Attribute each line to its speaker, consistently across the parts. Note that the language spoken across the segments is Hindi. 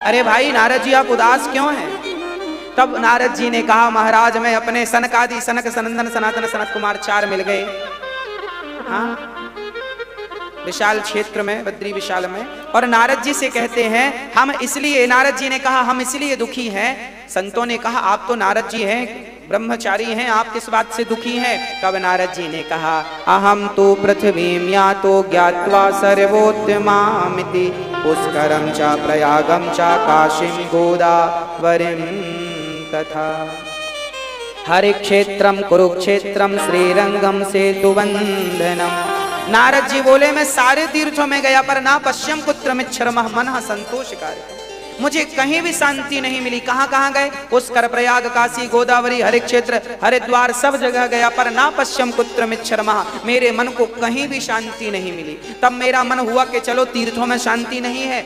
Speaker 1: अरे भाई नारद जी आप उदास क्यों हैं? तब नारद जी ने कहा महाराज मैं अपने सनकादि सनक सनंदन सनातन सनत कुमार 4 मिल गए, हाँ विशाल क्षेत्र में बद्री विशाल में। और नारद जी से कहते हैं हम इसलिए, नारद जी ने कहा हम इसलिए दुखी हैं। संतों ने कहा आप तो नारद जी हैं, ब्रह्मचारी हैं, आप किस बात से दुखी हैं? तब नारद जी ने कहा अहम तो पृथ्वीं यातो ज्ञात्वा सर्वोत्तमामिति पुष्करम च प्रयागम च काशीं गोदावरीं तथा हरि क्षेत्रम कुरुक्षेत्रम श्रीरंगम सेतुबंधनम। नारद जी बोले मैं सारे तीर्थों में गया पर ना पश्चिम पुत्रमिच्छरमः मनः संतोषकारी, मुझे कहीं भी शांति नहीं मिली। कहां कहां गए? पुष्कर प्रयाग काशी गोदावरी हरि क्षेत्र हरिद्वार सब जगह गया पर ना पश्चिम पुत्रमिच्छरमः, मेरे मन को कहीं भी शांति नहीं मिली। तब मेरा मन हुआ कि चलो तीर्थों में शांति नहीं है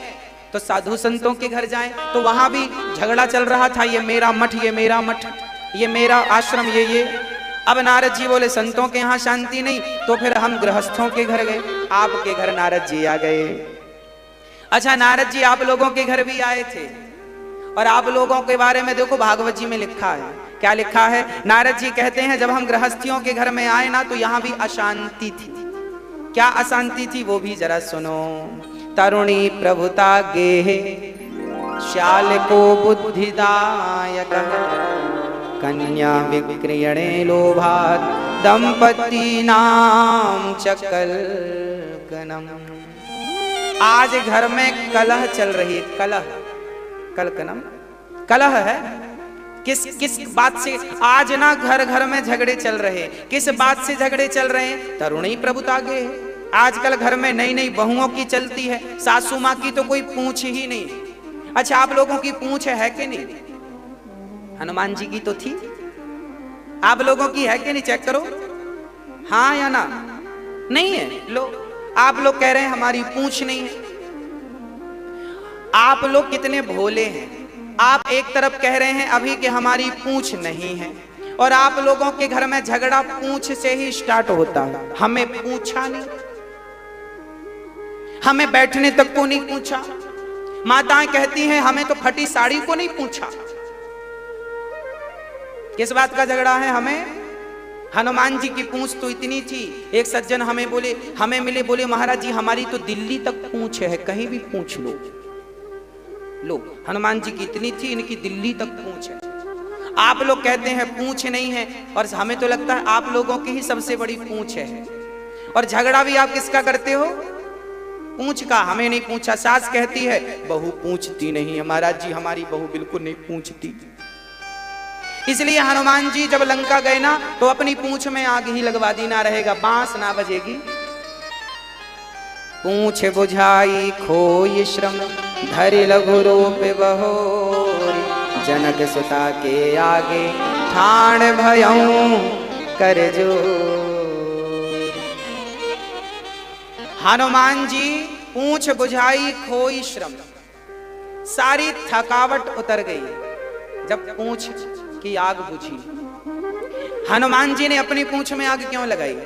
Speaker 1: तो साधु संतों के घर जाएं। तो वहां भी झगड़ा चल रहा था, ये मेरा मठ, ये मेरा मठ, ये मेरा आश्रम, ये। अब नारद जी बोले संतों के यहाँ शांति नहीं, तो फिर हम गृहस्थों के घर गए। आपके घर नारद जी आ गए। अच्छा नारद जी आप लोगों के घर भी आए थे और आप लोगों के बारे में देखो भागवत जी में लिखा है। क्या लिखा है? नारद जी कहते हैं जब हम गृहस्थियों के घर में आए ना तो यहाँ भी अशांति थी। क्या अशांति थी वो भी जरा सुनो। तरुणी प्रभुता गेहे श्याल को बुद्धिदायक कन्या विक्रियणे लोभात दंपति नाम चकलकनम। आज घर में कलह चल रही है, कलह कलकनम कलह है। किस किस बात से? आज ना घर घर में झगड़े चल रहे। किस बात से झगड़े चल रहे हैं? तरुणी प्रभुता गे। आजकल घर में नई नई बहुओं की चलती है, सासू माँ की तो कोई पूछ ही नहीं। अच्छा आप लोगों की पूछ है कि नहीं? हनुमान जी की तो थी, आप लोगों की है कि नहीं? चेक करो हाँ या ना। नहीं है। लो आप लोग कह रहे हैं हमारी पूछ नहीं है। आप लोग कितने भोले हैं। आप एक तरफ कह रहे हैं अभी कि हमारी पूछ नहीं है और आप लोगों के घर में झगड़ा पूछ से ही स्टार्ट होता है। हमें पूछा नहीं, हमें बैठने तक को नहीं पूछा। माताएं कहती हैं हमें तो फटी साड़ी को नहीं पूछा। किस बात का झगड़ा है? हमें हनुमान जी की पूंछ तो इतनी थी। एक सज्जन हमें बोले, हमें मिले, बोले महाराज जी हमारी तो दिल्ली तक पूंछ है, कहीं भी पूछ लो। लो हनुमान जी की इतनी थी, इनकी दिल्ली तक पूंछ है। आप लोग कहते हैं पूंछ नहीं है और हमें तो लगता है आप लोगों की ही सबसे बड़ी पूंछ है। और झगड़ा भी आप किसका करते हो? पूंछ का। हमें नहीं पूछा। सास कहती है बहू पूछती नहीं है, महाराज जी हमारी बहू बिल्कुल नहीं पूछती। इसलिए हनुमान जी जब लंका गए ना तो अपनी पूंछ में आग ही लगवा दी, ना रहेगा, बांस ना बजेगी। पूंछ बुझाई खोई श्रम धरि लघु रूप बहोरी, जनक सुता के आगे ठाण भयऊ कर जो। हनुमान जी पूंछ बुझाई खोई श्रम, सारी थकावट उतर गई जब पूंछ की आग बुझी। हनुमान जी ने अपनी पूंछ में आग क्यों लगाई?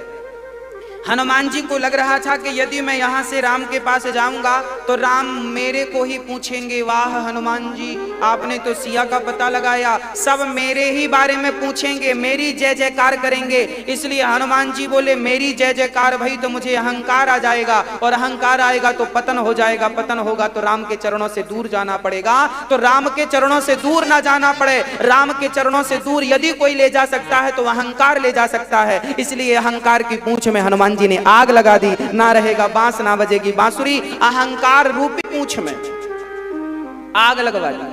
Speaker 1: हनुमान जी को लग रहा था कि यदि मैं यहां से राम के पास जाऊंगा तो राम मेरे को ही पूछेंगे, वाह हनुमान जी आपने तो सिया का पता लगाया, सब मेरे ही बारे में पूछेंगे, मेरी जय जयकार करेंगे। इसलिए हनुमान जी बोले मेरी जय जयकार भई तो मुझे अहंकार आ जाएगा और अहंकार आएगा तो पतन हो जाएगा, पतन होगा तो राम के चरणों से दूर जाना पड़ेगा। तो राम के चरणों से दूर ना जाना पड़े, राम के चरणों से दूर यदि कोई ले जा सकता है तो अहंकार ले जा सकता है। इसलिए अहंकार की पूंछ में हनुमान जी ने आग लगा दी, ना रहेगा बांस ना बजेगी बांसुरी। अहंकार रूपी पूंछ में आग लगवा दी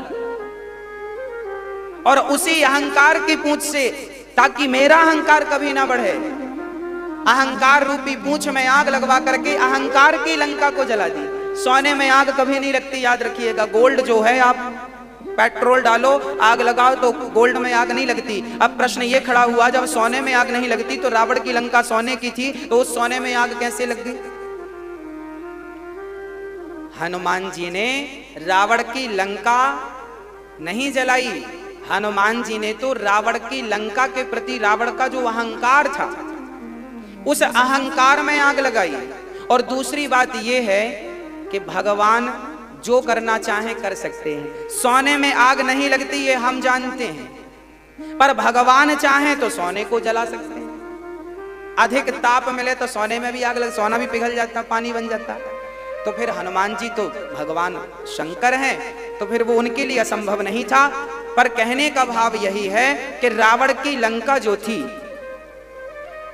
Speaker 1: और उसी अहंकार की पूंछ से, ताकि मेरा अहंकार कभी ना बढ़े, अहंकार रूपी पूंछ में आग लगवा करके अहंकार की लंका को जला दी। सोने में आग कभी नहीं लगती, याद रखिएगा। गोल्ड जो है आप पेट्रोल डालो आग लगाओ तो गोल्ड में आग नहीं लगती। अब प्रश्न ये खड़ा हुआ जब सोने में आग नहीं लगती तो रावण की लंका सोने की थी तो उस सोने में आग कैसे लग गई? हनुमान जी ने रावण की लंका नहीं जलाई, हनुमान जी ने तो रावण की लंका के प्रति रावण का जो अहंकार था उस अहंकार में आग लगाई। और दूसरी बात यह है कि भगवान जो करना चाहें कर सकते हैं। सोने में आग नहीं लगती ये हम जानते हैं, पर भगवान चाहें तो सोने को जला सकते हैं। अधिक ताप मिले तो सोने में भी आग लग, सोना भी पिघल जाता, पानी बन जाता। तो फिर हनुमान जी तो भगवान शंकर हैं, तो फिर वो उनके लिए असंभव नहीं था। पर कहने का भाव यही है कि रावण की लंका जो थी,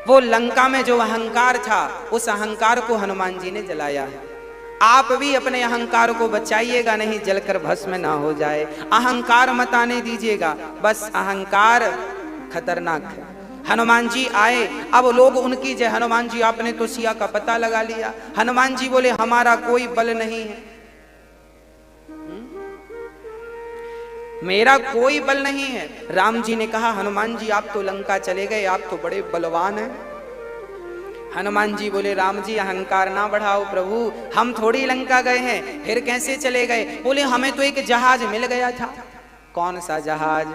Speaker 1: वो लंका में जो अहंकार था, उस अहंकार को हनुमान जी ने जलाया है। आप भी अपने अहंकार को बचाइएगा, नहीं जलकर भस्म ना हो जाए। अहंकार मत आने दीजिएगा, बस अहंकार खतरनाक है। हनुमान जी आए, अब लोग उनकी जय, हनुमान जी आपने तो सिया का पता लगा लिया। हनुमान जी बोले हमारा कोई बल नहीं है, मेरा कोई बल नहीं है। राम जी ने कहा हनुमान जी आप तो लंका चले गए, आप तो बड़े बलवान हैं। हनुमान जी बोले राम जी अहंकार ना बढ़ाओ प्रभु, हम थोड़ी लंका गए हैं, फिर कैसे चले गए। बोले हमें तो एक जहाज मिल गया था। कौन सा जहाज?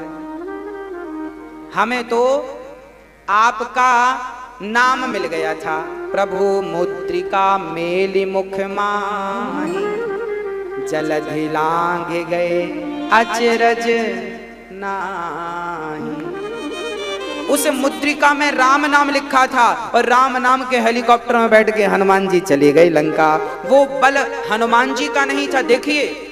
Speaker 1: हमें तो आपका नाम मिल गया था। प्रभु मुद्रिका मेली मुख माही, जलधि लांघ गए अचरज नाही। उस मुद्रिका में राम नाम लिखा था, और राम नाम के हेलीकॉप्टर में बैठ के हनुमान जी चले गए लंका। वो बल हनुमान जी का नहीं था। देखिए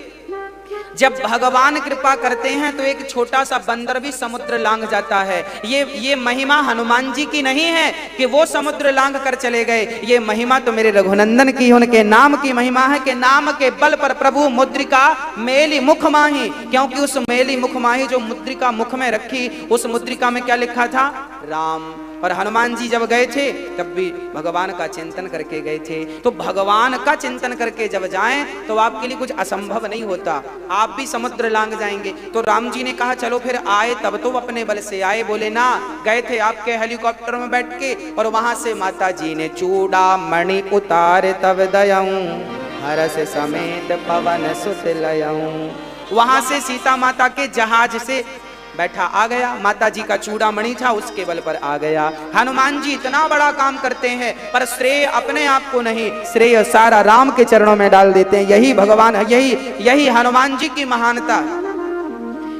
Speaker 1: जब भगवान कृपा करते हैं तो एक छोटा सा बंदर भी समुद्र लांघ जाता है। ये महिमा हनुमान जी की नहीं है कि वो समुद्र लांघ कर चले गए, ये महिमा तो मेरे रघुनंदन की, उनके नाम की महिमा है कि नाम के बल पर प्रभु मुद्रिका मेली मुख माही। क्योंकि उस मेली मुख माही जो मुद्रिका मुख में रखी, उस मुद्रिका में क्या लिखा था? राम। और हनुमान जी जब गए थे तब भी भगवान का चिंतन करके गए थे। तो भगवान का चिंतन करके जब जाएं तो आपके लिए कुछ असंभव नहीं होता, आप भी समुद्र लांघ जाएंगे। तो राम जी ने कहा चलो फिर आए तब तो अपने बल से आए। बोले ना, गए थे आपके हेलीकॉप्टर में बैठ के, और वहां से माता जी ने चूड़ा मणि उतारे तब दयऊं, हरस समेत पवन सुत लयऊं। वहां से सीता माता के जहाज से बैठा आ गया, माता जी का चूड़ा मणि था उसके बल पर आ गया। हनुमान जी इतना बड़ा काम करते हैं, पर श्रेय अपने आप को नहीं, श्रेय सारा राम के चरणों में डाल देते हैं। यही भगवान, यही हनुमान जी की महानता।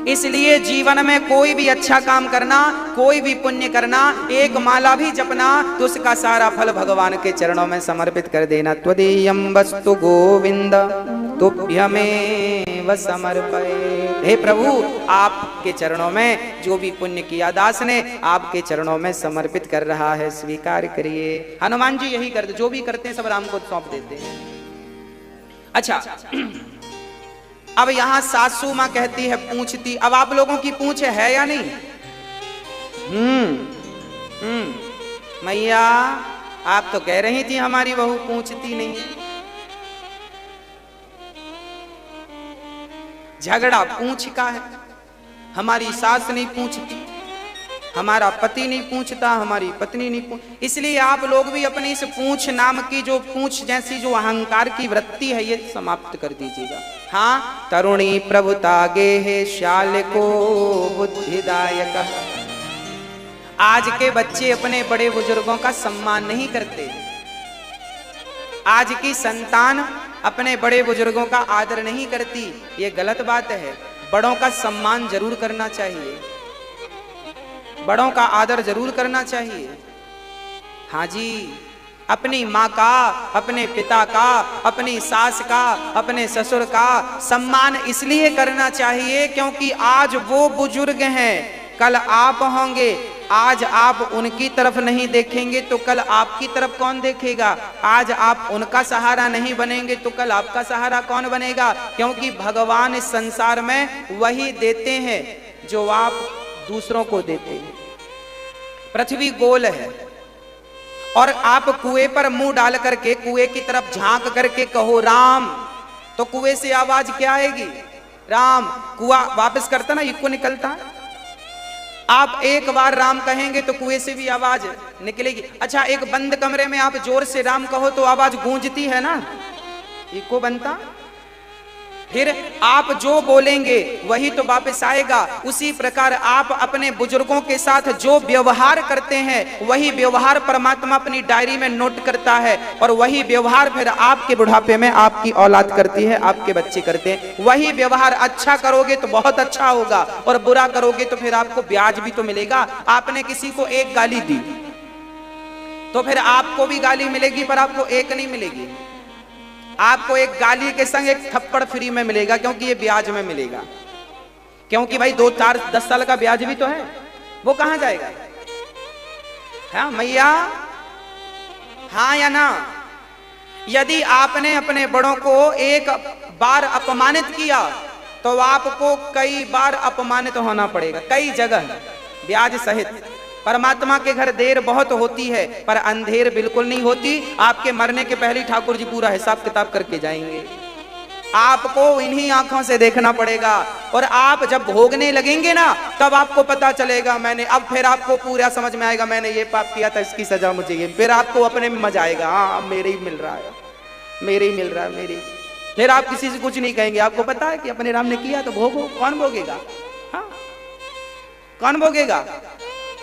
Speaker 1: इसलिए जीवन में कोई भी अच्छा काम करना, कोई भी पुण्य करना, एक माला भी जपना, तो उसका सारा फल भगवान के चरणों में समर्पित कर देना। त्वदीयं वस्तु गोविंद तुभ्यमेव समर्पये। हे प्रभु आपके चरणों में जो भी पुण्य किया दास ने, आपके चरणों में समर्पित कर रहा है, स्वीकार करिए। हनुमान जी यही करते, जो भी करते हैं सब राम को सौंप देते हैं। अच्छा, अब यहां सासू मां कहती है पूछती, अब आप लोगों की पूछ है या नहीं? मैया आप तो कह रही थी हमारी बहू पूछती नहीं। झगड़ा पूछ का है, हमारी सास नहीं पूछती, हमारा पति नहीं पूछता, हमारी पत्नी नहीं पूछ। इसलिए आप लोग भी अपनी इस पूछ नाम की जो पूछ जैसी जो अहंकार की वृत्ति है ये समाप्त कर दीजिएगा। हाँ, तरुणी प्रभुता गेहे श्याल को बुद्धिदायक। आज के बच्चे अपने बड़े बुजुर्गों का सम्मान नहीं करते। आज की संतान अपने बड़े बुजुर्गों का आदर नहीं करती, ये गलत बात है। बड़ों का सम्मान जरूर करना चाहिए, बड़ों का आदर जरूर करना चाहिए। हाँ जी, अपनी माँ का, अपने पिता का, अपनी सास का, अपने ससुर का सम्मान इसलिए करना चाहिए क्योंकि आज वो बुजुर्ग हैं, कल आप होंगे। आज आप उनकी तरफ नहीं देखेंगे तो कल आपकी तरफ कौन देखेगा? आज आप उनका सहारा नहीं बनेंगे तो कल आपका सहारा कौन बनेगा? क्योंकि भगवान इस संसार में वही देते हैं जो आप दूसरों को देते हैं। पृथ्वी गोल है और आप कुएं पर मुंह डाल करके कुएं की तरफ झांक करके कहो राम, तो कुएं से आवाज क्या आएगी? राम। कुआं वापस करता ना, इको निकलता है। आप एक बार राम कहेंगे तो कुएं से भी आवाज निकलेगी। अच्छा, एक बंद कमरे में आप जोर से राम कहो तो आवाज गूंजती है ना, इको बनता। फिर आप जो बोलेंगे वही तो वापस आएगा। उसी प्रकार आप अपने बुजुर्गों के साथ जो व्यवहार करते हैं वही व्यवहार परमात्मा अपनी डायरी में नोट करता है, और वही व्यवहार फिर आपके बुढ़ापे में आपकी औलाद करती है, आपके बच्चे करते हैं। वही व्यवहार अच्छा करोगे तो बहुत अच्छा होगा, और बुरा करोगे तो फिर आपको ब्याज भी तो मिलेगा। आपने किसी को एक गाली दी तो फिर आपको भी गाली मिलेगी, पर आपको एक नहीं मिलेगी, आपको एक गाली के संग एक थप्पड़ फ्री में मिलेगा, क्योंकि ये ब्याज में मिलेगा। क्योंकि भाई 2-4-10 साल का ब्याज भी तो है, वो कहां जाएगा? हाँ मैया, हाँ या ना? यदि आपने अपने बड़ों को एक बार अपमानित किया तो आपको कई बार अपमानित होना पड़ेगा, कई जगह, ब्याज सहित। परमात्मा के घर देर बहुत होती है पर अंधेर बिल्कुल नहीं होती। आपके मरने के पहले ठाकुर जी पूरा हिसाब किताब करके जाएंगे। आपको इन्हीं आंखों से देखना पड़ेगा, और आप जब भोगने लगेंगे ना तब आपको पता चलेगा मैंने, अब फिर आपको पूरा समझ में आएगा मैंने ये पाप किया था, इसकी सजा मुझे ये, फिर आपको अपने में मजा आएगा, हाँ मेरे ही मिल रहा है, मेरे ही मिल रहा है, मेरे। फिर आप किसी से कुछ नहीं कहेंगे, आपको पता है कि अपने राम ने किया तो भोगो। कौन भोगेगा? हाँ कौन भोगेगा?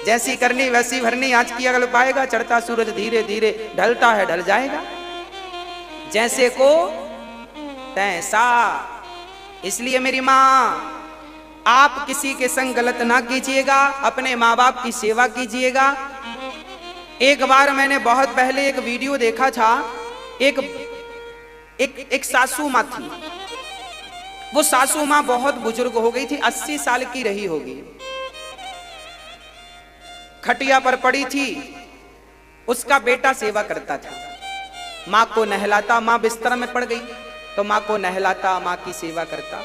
Speaker 1: जैसी करनी वैसी भरनी, आज की अगल पाएगा, चढ़ता सूरज धीरे धीरे ढलता है, ढल जाएगा। जैसे को तैसा। इसलिए मेरी मां, आप किसी के संग गलत ना कीजिएगा, अपने माँ बाप की सेवा कीजिएगा। एक बार मैंने बहुत पहले एक वीडियो देखा था, एक सासू माँ थी। वो सासू माँ बहुत बुजुर्ग हो गई थी, 80 साल की रही होगी। खटिया पर पड़ी थी, उसका बेटा सेवा करता था, माँ को नहलाता, माँ बिस्तर में पड़ गई तो माँ को नहलाता, माँ की सेवा करता।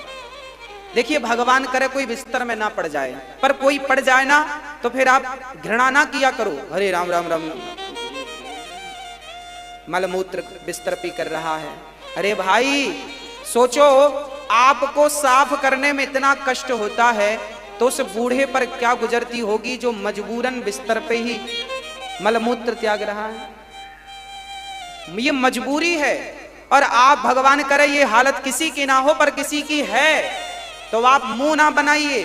Speaker 1: देखिए भगवान करे कोई बिस्तर में ना पड़ जाए, पर कोई पड़ जाए ना तो फिर आप घृणा ना किया करो, हरे राम राम राम, मलमूत्र बिस्तर पे कर रहा है। अरे भाई सोचो, आपको साफ करने में इतना कष्ट होता है तो उस बूढ़े पर क्या गुजरती होगी जो मजबूरन बिस्तर पे ही मलमूत्र त्याग रहा है। ये मजबूरी है, और आप भगवान करे ये हालत किसी की ना हो पर किसी की है तो आप मुंह ना बनाइए,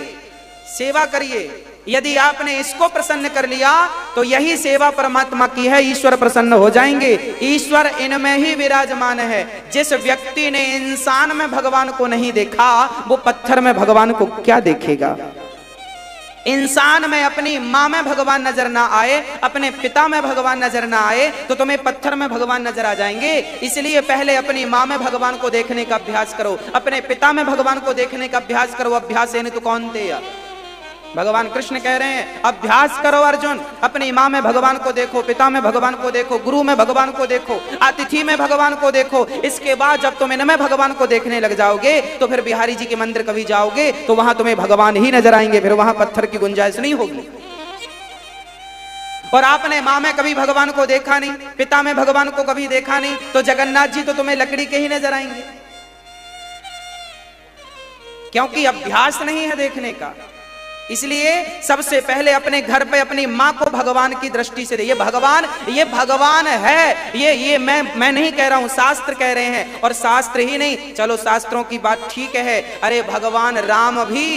Speaker 1: सेवा करिए। यदि आपने इसको प्रसन्न कर लिया तो यही सेवा परमात्मा की है, ईश्वर प्रसन्न हो जाएंगे। ईश्वर इनमें ही विराजमान है। जिस व्यक्ति ने इंसान में भगवान को नहीं देखा वो पत्थर में भगवान को क्या देखेगा। इंसान में अपनी माँ में भगवान नजर ना आए, अपने पिता में भगवान नजर ना आए तो तुम्हें पत्थर में भगवान नजर आ जाएंगे। इसलिए पहले अपनी माँ में भगवान को देखने का अभ्यास करो, अपने पिता में भगवान को देखने का अभ्यास करो। अभ्यास है नहीं तो कौन थे? भगवान कृष्ण कह रहे हैं अभ्यास करो अर्जुन, अपनी माँ में भगवान को देखो, पिता में भगवान को देखो, गुरु में भगवान को देखो, अतिथि में भगवान को देखो। इसके बाद जब तुम इनमें भगवान को देखने लग जाओगे तो फिर बिहारी जी के मंदिर कभी जाओगे तो वहां तुम्हें भगवान ही नजर आएंगे, फिर वहां पत्थर की गुंजाइश नहीं होगी। और आपने माँ में कभी भगवान को देखा नहीं, पिता में भगवान को कभी देखा नहीं, तो जगन्नाथ जी तो तुम्हें लकड़ी के ही नजर आएंगे, क्योंकि अभ्यास नहीं है देखने का। इसलिए सबसे पहले अपने घर पे अपनी माँ को भगवान की दृष्टि से, ये भगवान है, ये मैं नहीं कह रहा हूं, शास्त्र कह रहे हैं। और शास्त्र ही नहीं, चलो शास्त्रों की बात ठीक है, अरे भगवान राम भी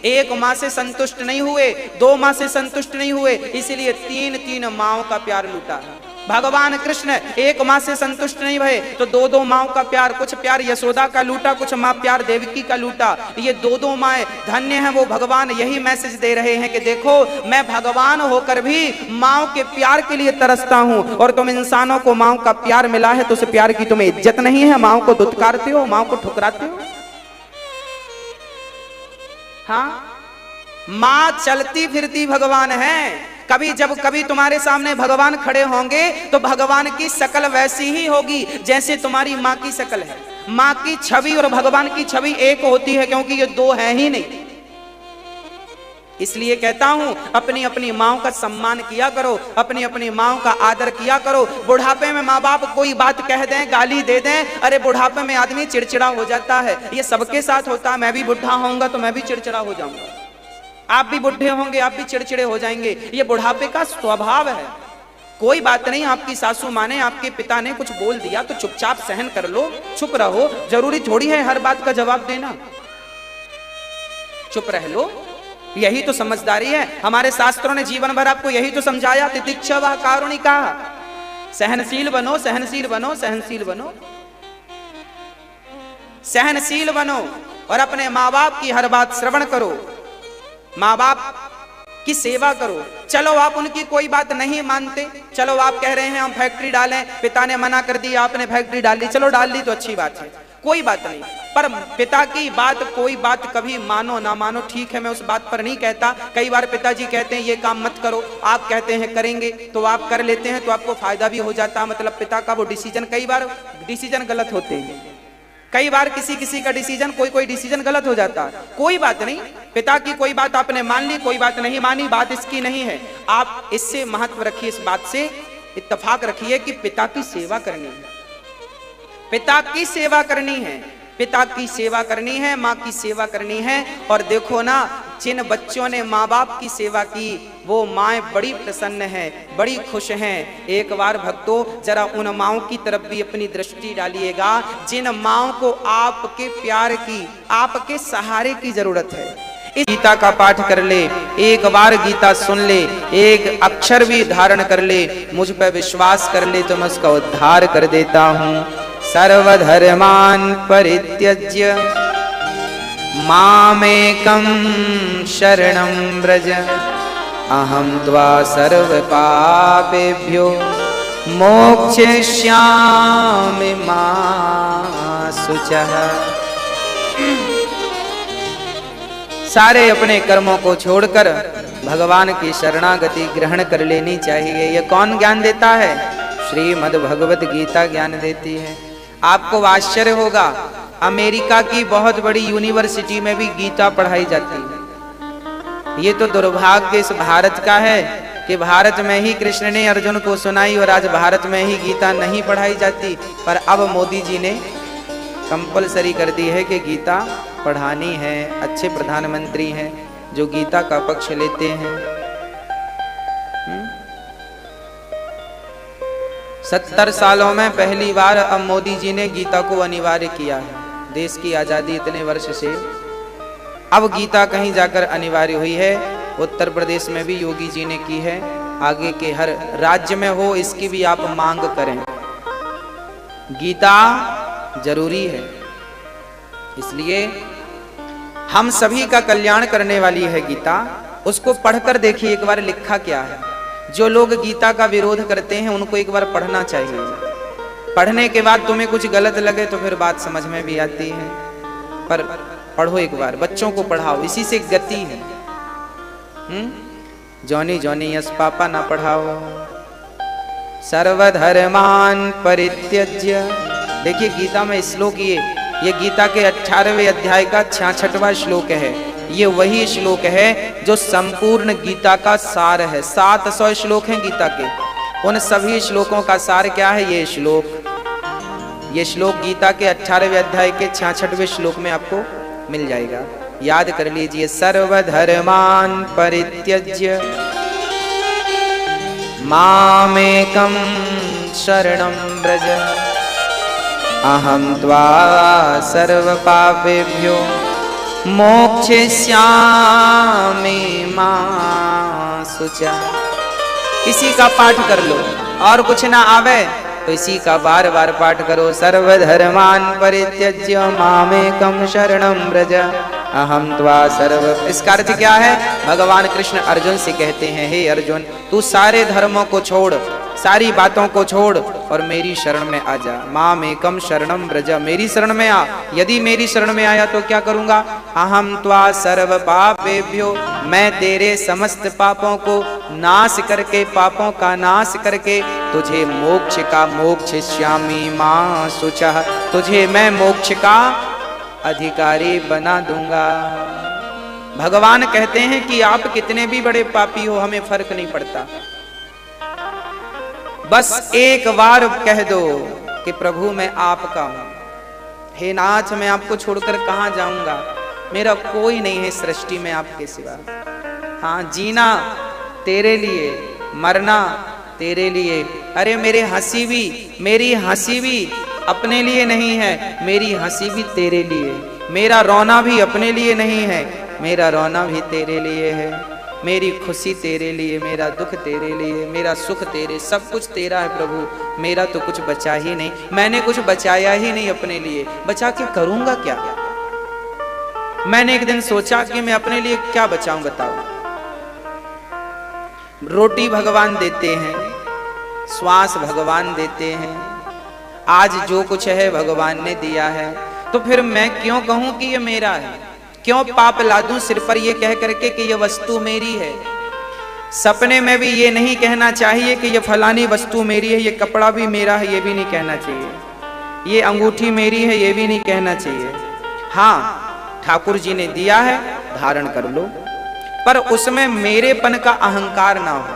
Speaker 1: एक माँ से संतुष्ट नहीं हुए, 2 माँ से संतुष्ट नहीं हुए, इसलिए 3 माँओं का प्यार लूटा। भगवान कृष्ण एक माँ से संतुष्ट नहीं भये तो 2 माँओं का प्यार, कुछ प्यार यशोदा का लूटा, कुछ माँ प्यार देवकी का लूटा। ये 2 माएं धन्य हैं। वो भगवान यही मैसेज दे रहे हैं कि देखो मैं भगवान होकर भी माँओं के प्यार के लिए तरसता हूँ, और तुम इंसानों को माँओं का प्यार मिला है तो उस प्यार की तुम्हें इज्जत नहीं है, माँओं को दुत्कारते हो, माँओं को ठुकराते हो। हाँ, माँ चलती फिरती भगवान है। कभी तुम्हारे सामने भगवान खड़े होंगे तो भगवान की शकल वैसी ही होगी जैसे तुम्हारी माँ की शकल है। माँ की छवि और भगवान की छवि एक होती है, क्योंकि ये 2 हैं ही नहीं। इसलिए कहता हूं अपनी अपनी माँओं का सम्मान किया करो, अपनी अपनी माँओं का आदर किया करो। बुढ़ापे में माँ बाप कोई बात कह दें, गाली दे दें, अरे बुढ़ापे में आदमी चिड़चिड़ा हो जाता है, ये सबके साथ होता है। मैं भी बुढ़ा होऊंगा तो मैं भी चिड़चिड़ा हो जाऊंगा, आप भी बुढ़े होंगे आप भी चिड़चिड़े हो जाएंगे, ये बुढ़ापे का स्वभाव है। कोई बात नहीं, आपकी सासू माँ ने, आपके पिता ने कुछ बोल दिया तो चुपचाप सहन कर लो, चुप रहो। जरूरी थोड़ी है हर बात का जवाब देना, चुप रह लो, यही तो समझदारी है। हमारे शास्त्रों ने जीवन भर आपको यही तो समझाया, तितिक्षा व कारुणिका, सहनशील बनो, सहनशील बनो, सहनशील बनो, सहनशील बनो और अपने माँ बाप की हर बात श्रवण करो, माँ बाप की सेवा करो। चलो आप उनकी कोई बात नहीं मानते, चलो आप कह रहे हैं हम फैक्ट्री डालें, पिता ने मना कर दी, आपने फैक्ट्री डाल ली, चलो डाल ली तो अच्छी बात है, कोई बात नहीं, पर पिता की बात, कोई बात कभी मानो ना मानो, ठीक है, मैं उस बात पर नहीं कहता। कई बार पिताजी कहते हैं ये काम मत करो, आप कहते हैं करेंगे, तो आप कर लेते हैं, तो आपको फायदा भी हो जाता है। मतलब पिता का वो डिसीजन, कई बार डिसीजन गलत होते हैं, कई बार किसी का डिसीजन, कोई डिसीजन गलत हो जाता है, कोई बात नहीं। पिता की कोई बात आपने मान ली, कोई बात नहीं मानी, बात इसकी नहीं है। आप इससे महत्व रखिए, इस बात से इत्तेफाक रखिए कि पिता की सेवा करनी है, पिता की सेवा करनी है, पिता की सेवा करनी है, माँ की सेवा करनी है। और देखो ना, जिन बच्चों ने माँ बाप की सेवा की वो माएँ बड़ी प्रसन्न हैं, बड़ी खुश हैं। एक बार भक्तों जरा उन माँओं की तरफ भी अपनी दृष्टि डालिएगा जिन माँओं को आपके प्यार की, आपके सहारे की जरूरत है। इस गीता का पाठ कर ले, एक बार गीता सुन ले, एक अक्षर भी धारण कर ले, मुझ पर विश्वास कर ले तो मैं उसका उद्धार कर देता हूँ। सर्वधर्मान् परित्यज्य मामेकं शरणं व्रज, अहं त्वा सर्वपापेभ्यो मोक्षयिष्यामि मा शुचः। सारे अपने कर्मों को छोड़कर भगवान की शरणागति ग्रहण कर लेनी चाहिए। यह कौन ज्ञान देता है? श्रीमद् भगवत गीता ज्ञान देती है। आपको आश्चर्य होगा, अमेरिका की बहुत बड़ी यूनिवर्सिटी में भी गीता पढ़ाई जाती है। ये तो दुर्भाग्य इस भारत का है कि भारत में ही कृष्ण ने अर्जुन को सुनाई और आज भारत में ही गीता नहीं पढ़ाई जाती। पर अब मोदी जी ने कंपलसरी कर दी है कि गीता पढ़ानी है। अच्छे प्रधानमंत्री हैं जो गीता का पक्ष लेते हैं। 70 सालों में पहली बार अब मोदी जी ने गीता को अनिवार्य किया है। देश की आजादी इतने वर्ष से अब गीता कहीं जाकर अनिवार्य हुई है। उत्तर प्रदेश में भी योगी जी ने की है, आगे के हर राज्य में हो इसकी भी आप मांग करें। गीता जरूरी है, इसलिए हम सभी का कल्याण करने वाली है गीता। उसको पढ़कर देखिए एक बार लिखा क्या है। जो लोग गीता का विरोध करते हैं उनको एक बार पढ़ना चाहिए। पढ़ने के बाद तुम्हें कुछ गलत लगे तो फिर बात समझ में भी आती है, पर पढ़ो एक बार, बच्चों को पढ़ाओ, इसी से गति है। जॉनी जॉनी यस पापा ना पढ़ाओ। सर्वधर्मान् परित्यज्य, देखिए गीता में श्लोक ये गीता के 18वें अध्याय का 66वां श्लोक है। ये वही श्लोक है जो संपूर्ण गीता का सार है। 700 श्लोक हैं गीता के, उन सभी श्लोकों का सार क्या है? ये श्लोक गीता के 18वें अध्याय के 66वें श्लोक में आपको मिल जाएगा, याद कर लीजिए। सर्वधर्मान् परित्यज्य मामेकं शरणं व्रज, अहं त्वा सर्वपापेभ्यो मोक्षयिष्यामि मा शुचः। इसी का पाठ कर लो, और कुछ ना आवे तो इसी का बार बार पाठ करो। सर्वधर्मान् परित्यज्य मामेकं शरणं व्रज, अहं त्वा सर्व। इसका अर्थ क्या है? भगवान कृष्ण अर्जुन से कहते हैं, हे अर्जुन, तू सारे धर्मों को छोड़, सारी बातों को छोड़ और मेरी शरण में आ जा। मामेकं शरणं व्रज, मेरी शरण में आ। यदि मेरी शरण में आया तो क्या करूंगा? अहं त्वा सर्व पापेभ्यो, मैं तेरे समस्त पापों को नाश करके, पापों का नाश करके तुझे मोक्ष का मोक्षयिष्यामि मा शुचः, तुझे मैं मोक्ष का अधिकारी बना दूंगा। भगवान कहते हैं कि आप कितने भी बड़े पापी हो, हमें फर्क नहीं पड़ता। बस एक बार कह दो कि प्रभु मैं आपका हूं। हे नाथ, मैं आपको छोड़कर कहां जाऊंगा, मेरा कोई नहीं है सृष्टि में आपके सिवा। हाँ, जीना तेरे लिए, मरना तेरे लिए। अरे मेरी हंसी भी अपने लिए नहीं है, मेरी हंसी भी तेरे लिए। मेरा रोना भी अपने लिए नहीं है, मेरा रोना भी तेरे लिए है। मेरी खुशी तेरे लिए, मेरा दुख तेरे लिए, मेरा सुख तेरे, सब कुछ तेरा है प्रभु। मेरा तो कुछ बचा ही नहीं, मैंने कुछ बचाया ही नहीं अपने लिए, बचा के करूंगा क्या? मैंने एक दिन सोचा कि मैं अपने लिए क्या बचाऊं, बताओ। रोटी भगवान देते हैं, श्वास भगवान देते हैं, आज जो कुछ है भगवान ने दिया है, तो फिर मैं क्यों कहूं कि ये मेरा है? क्यों पाप लादूं सिर पर ये कह करके कि ये वस्तु मेरी है? सपने में भी ये नहीं कहना चाहिए कि ये फलानी वस्तु मेरी है, ये कपड़ा भी मेरा है, ये भी नहीं कहना चाहिए, ये अंगूठी मेरी है, ये भी नहीं कहना चाहिए। हाँ, ठाकुर जी ने दिया है, धारण कर लो, पर उसमें मेरेपन का अहंकार ना हो।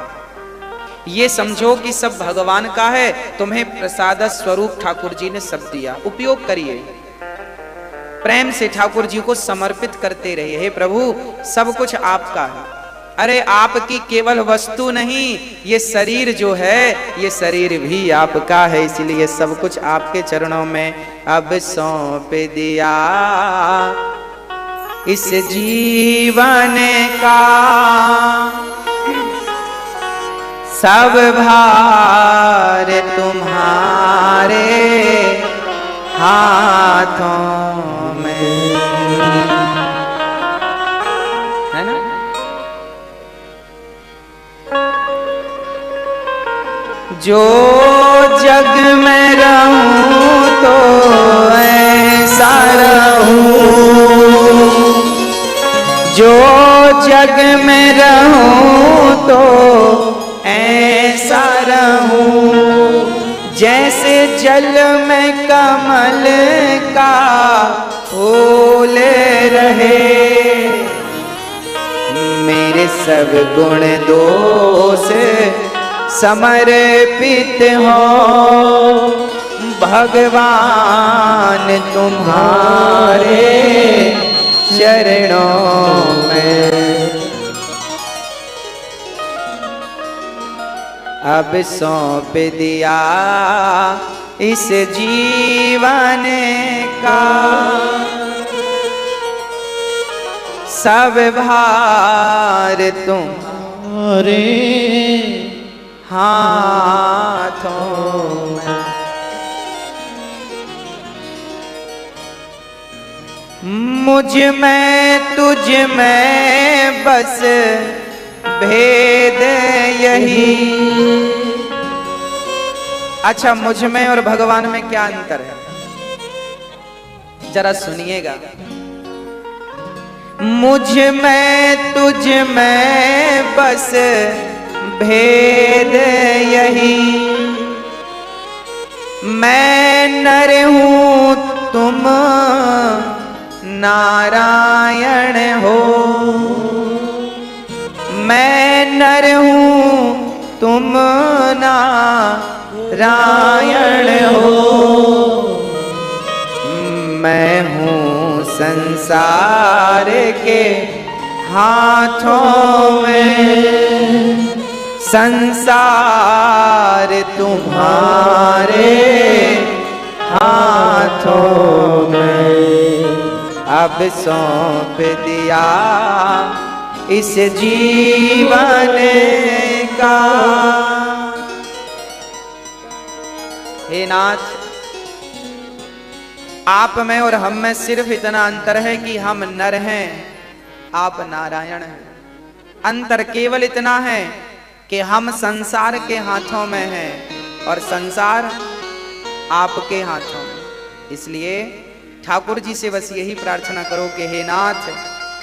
Speaker 1: ये समझो कि सब भगवान का है, तुम्हें प्रसाद स्वरूप ठाकुर जी ने सब दिया, उपयोग करिए। प्रेम से ठाकुर जी को समर्पित करते रहिए, हे प्रभु सब कुछ आपका है। अरे आपकी केवल वस्तु नहीं, ये शरीर जो है, ये शरीर भी आपका है, इसलिए सब कुछ आपके चरणों में अब सौंप दिया। इस जीवन का सब भार तुम्हारे हाथों में, है ना? जो जग में रहूं तो ऐसा रहूं, जो जग में रहूं तो ऐसा रहूं, जैसे जल में कमल का फूल रहे। मेरे सब गुण दोष समर्पित हो भगवान तुम्हारे चरणों में। अब सौंप दिया इस जीवन का सब भार तुम्हारे हाथों में। मुझ में तुझ में बस भेद यही। अच्छा, मुझ में और भगवान में क्या अंतर है, जरा सुनिएगा। मुझ में तुझ में बस भेद यही, मैं नर हूं तुम नारायण हो, मैं नर हूं तुम नारायण हो, मैं हूं संसार के हाथों में, संसार तुम्हारे हाथों में। अब सौंप दिया इस जीवन का। हे नाथ, आप में और हम में सिर्फ इतना अंतर है कि हम नर हैं, आप नारायण हैं। अंतर केवल इतना है कि हम संसार के हाथों में हैं और संसार आपके हाथों में। इसलिए ठाकुर जी से बस यही प्रार्थना करो कि हे नाथ,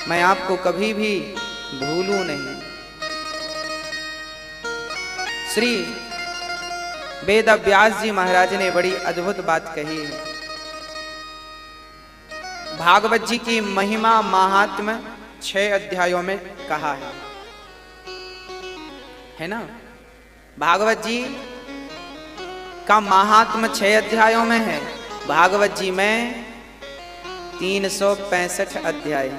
Speaker 1: मैं आपको कभी भी भूलूं नहीं। श्री वेद व्यास जी महाराज ने बड़ी अद्भुत बात कही है। भागवत जी की महिमा महात्म्य 6 अध्यायों में कहा है ना। भागवत जी का महात्म्य 6 अध्यायों में है। भागवत जी में 365 अध्याय,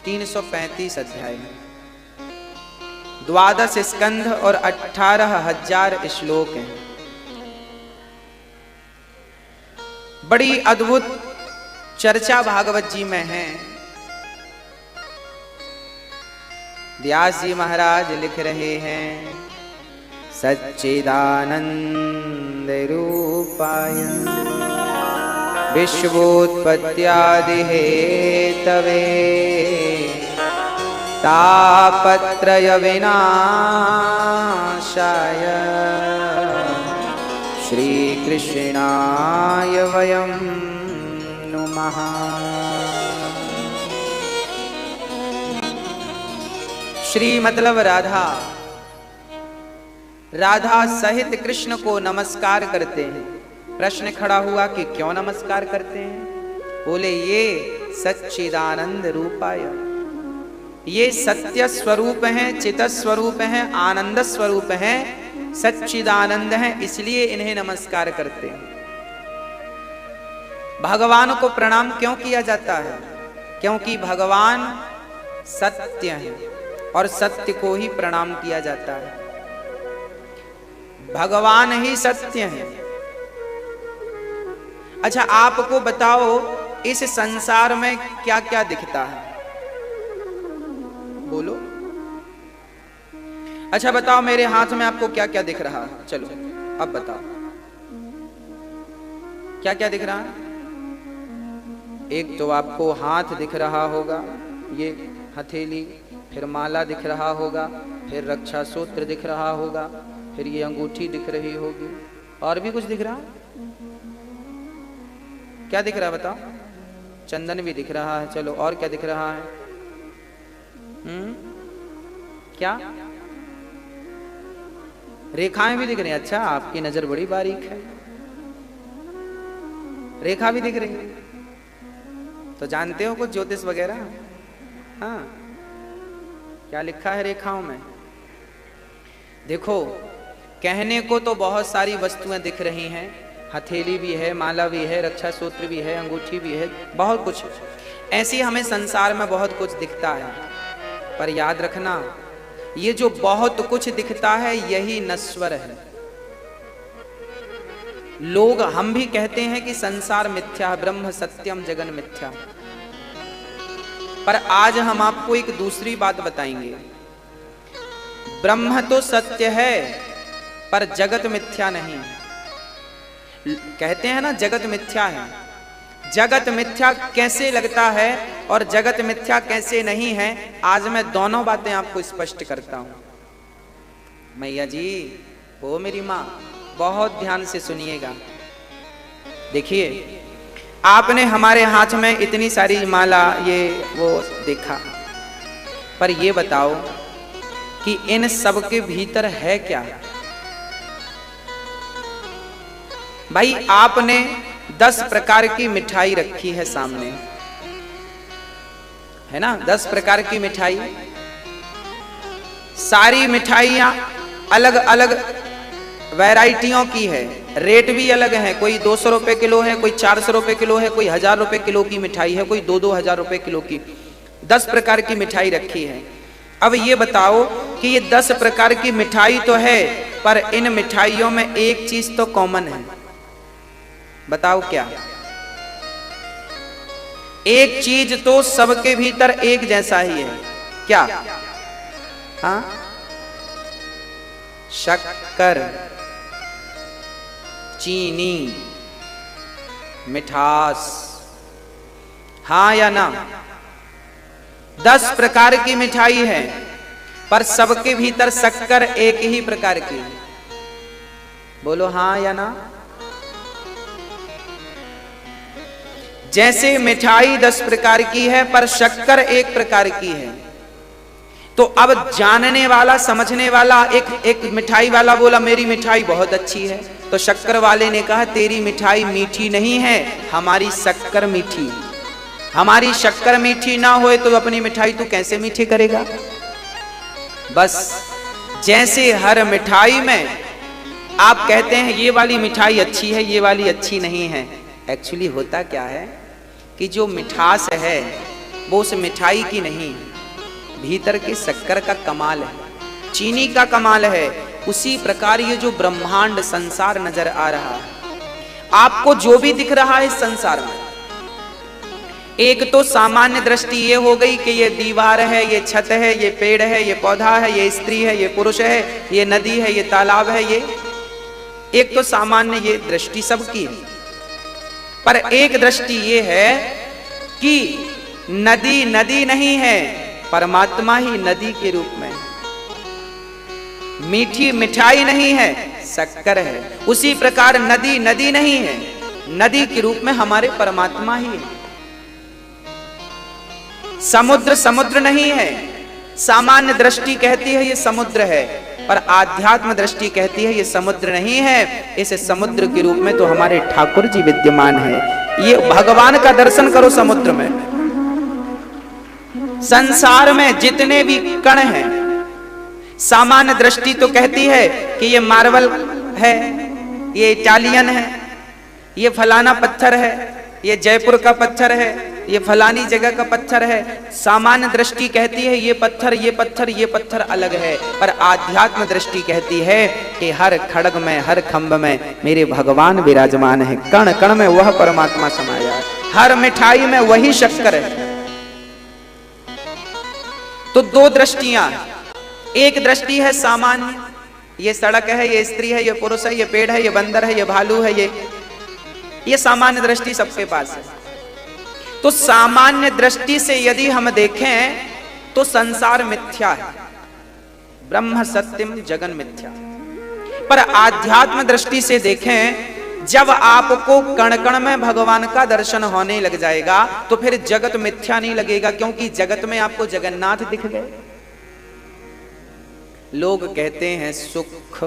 Speaker 1: 335 अध्याय। 12 स्कंध और 18,000 श्लोक हैं। बड़ी अद्भुत चर्चा भागवत जी में है। व्यास जी महाराज लिख रहे हैं, सच्चिदानंद रूपाय विश्वोत्पत्त्यादि हेतवे तापत्रय विनाशाय श्री कृष्णाय वयं नुमः। श्री मतलब राधा, राधा सहित कृष्ण को नमस्कार करते हैं। प्रश्न खड़ा हुआ कि क्यों नमस्कार करते हैं? बोले ये सच्चिदानंद रूपाय, ये सत्य स्वरूप हैं, चित स्वरूप हैं, आनंद स्वरूप हैं, सच्चिदानंद हैं, इसलिए इन्हें नमस्कार करते हैं। भगवान को प्रणाम क्यों किया जाता है? क्योंकि भगवान सत्य है और सत्य को ही प्रणाम किया जाता है। भगवान ही सत्य है। अच्छा आपको बताओ इस संसार में क्या क्या दिखता है? बोलो। अच्छा बताओ मेरे हाथ में आपको क्या क्या दिख रहा है? चलो अब बताओ क्या क्या दिख रहा है? एक तो आपको हाथ दिख रहा होगा, ये हथेली, फिर माला दिख रहा होगा, फिर रक्षा सूत्र दिख रहा होगा, फिर ये अंगूठी दिख रही होगी, और भी कुछ दिख रहा? क्या दिख रहा है बताओ? चंदन भी दिख रहा है। चलो और क्या दिख रहा है? क्या? रेखाएं भी दिख रही हैं। अच्छा आपकी नजर बड़ी बारीक है, रेखा भी दिख रही है। तो जानते हो कुछ ज्योतिष वगैरह? हाँ, क्या लिखा है रेखाओं में? देखो कहने को तो बहुत सारी वस्तुएं दिख रही हैं, हथेली भी है, माला भी है, रक्षा सूत्र भी है, अंगूठी भी है, बहुत कुछ। ऐसी हमें संसार में बहुत कुछ दिखता है, पर याद रखना ये जो बहुत कुछ दिखता है यही नश्वर है। लोग हम भी कहते हैं कि संसार मिथ्या, ब्रह्म सत्यम जगन मिथ्या, पर आज हम आपको एक दूसरी बात बताएंगे। ब्रह्म तो सत्य है पर जगत मिथ्या नहीं। कहते हैं ना जगत मिथ्या है। जगत मिथ्या कैसे लगता है और जगत मिथ्या कैसे नहीं है, आज मैं दोनों बातें आपको स्पष्ट करता हूं। मैया जी, वो मेरी मां, बहुत ध्यान से सुनिएगा। देखिए आपने हमारे हाथ में इतनी सारी माला ये वो देखा, पर ये बताओ कि इन सब के भीतर है क्या? भाई आपने 10 प्रकार की मिठाई रखी है सामने, है ना? 10 प्रकार की मिठाई, सारी मिठाइयां अलग अलग वैरायटियों की है, रेट भी अलग है। कोई 200 रुपए किलो है, कोई 400 रुपए किलो है, कोई 1000 रुपए किलो की मिठाई है, कोई 2-2 हजार रुपए किलो की। 10 प्रकार की मिठाई रखी है। अब ये बताओ कि ये 10 प्रकार की मिठाई तो है, पर इन मिठाइयों में एक चीज तो कॉमन है। बताओ क्या? एक चीज तो सबके भीतर एक जैसा ही है। क्या? हाँ, शक्कर, चीनी, मिठास। हाँ या ना? 10 प्रकार की मिठाई है, पर सबके भीतर शक्कर एक ही प्रकार की। बोलो हाँ या ना? जैसे मिठाई 10 प्रकार की है पर शक्कर एक प्रकार की है, तो अब जानने वाला, समझने वाला, एक मिठाई वाला बोला मेरी मिठाई बहुत अच्छी है, तो शक्कर वाले ने कहा तेरी मिठाई मीठी नहीं है, हमारी शक्कर मीठी है। हमारी शक्कर मीठी ना होए तो अपनी मिठाई तू कैसे मीठी करेगा? बस जैसे हर मिठाई में आप कहते हैं ये वाली मिठाई अच्छी है, ये वाली अच्छी नहीं है, एक्चुअली होता क्या है कि जो मिठास है वो उस मिठाई की नहीं, भीतर की शक्कर का कमाल है। चीनी का कमाल है, उसी प्रकार ये जो ब्रह्मांड संसार नजर आ रहा है, आपको जो भी दिख रहा है इस संसार में, एक तो सामान्य दृष्टि ये हो गई कि ये दीवार है, ये छत है, ये पेड़ है, ये पौधा है, ये स्त्री है, ये पुरुष है, ये नदी है, ये तालाब है, ये एक तो सामान्य ये दृष्टि सबकी है। पर एक दृष्टि ये है कि नदी नदी नहीं है, परमात्मा ही नदी के रूप में, मीठी मिठाई नहीं है, शक्कर है। उसी प्रकार नदी नदी नहीं है, नदी के रूप में हमारे परमात्मा ही है। समुद्र समुद्र नहीं है, सामान्य दृष्टि कहती है ये समुद्र है, पर आध्यात्म दृष्टि कहती है ये समुद्र नहीं है, इस समुद्र के रूप में तो हमारे ठाकुर जी विद्यमान है। ये भगवान का दर्शन करो समुद्र में। संसार में जितने भी कण हैं, सामान्य दृष्टि तो कहती है कि ये मार्बल है, ये इटालियन है, ये फलाना पत्थर है, ये जयपुर का पत्थर है, ये फलानी जगह का पत्थर है। सामान्य दृष्टि कहती है ये पत्थर ये पत्थर ये पत्थर अलग है, पर आध्यात्म दृष्टि कहती है कि हर खड़ग में हर खंभ में मेरे भगवान विराजमान है, कण कण में वह परमात्मा समाया है, हर मिठाई में वही शक्कर है। तो दो दृष्टियां, एक दृष्टि है सामान्य, ये सड़क है, ये स्त्री है, ये पुरुष है, ये पेड़ है, ये बंदर है, ये भालू है, ये सामान्य दृष्टि सबके पास है। तो सामान्य दृष्टि से यदि हम देखें तो संसार मिथ्या है, ब्रह्म सत्यम जगन मिथ्या। पर आध्यात्म दृष्टि से देखें, जब आपको कण कण में भगवान का दर्शन होने लग जाएगा तो फिर जगत मिथ्या नहीं लगेगा, क्योंकि जगत में आपको जगन्नाथ दिख गए। लोग कहते हैं सुख,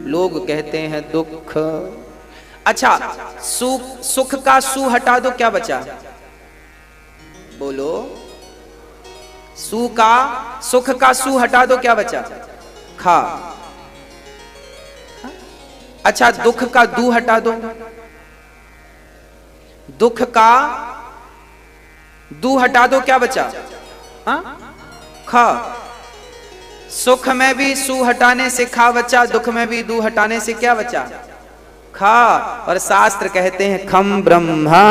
Speaker 1: लोग कहते हैं दुख। अच्छा, सुख का सु हटा दो, क्या बचा? बोलो। सुख का सु हटा दो, क्या बचा? खा। अच्छा, दुख का दू हटा दो, दुख का दू हटा दो, क्या बचा? खा। सुख में भी सु हटाने से खा बचा, दुख में भी दू हटाने से क्या बचा? खा। और शास्त्र कहते हैं खम ब्रह्मा,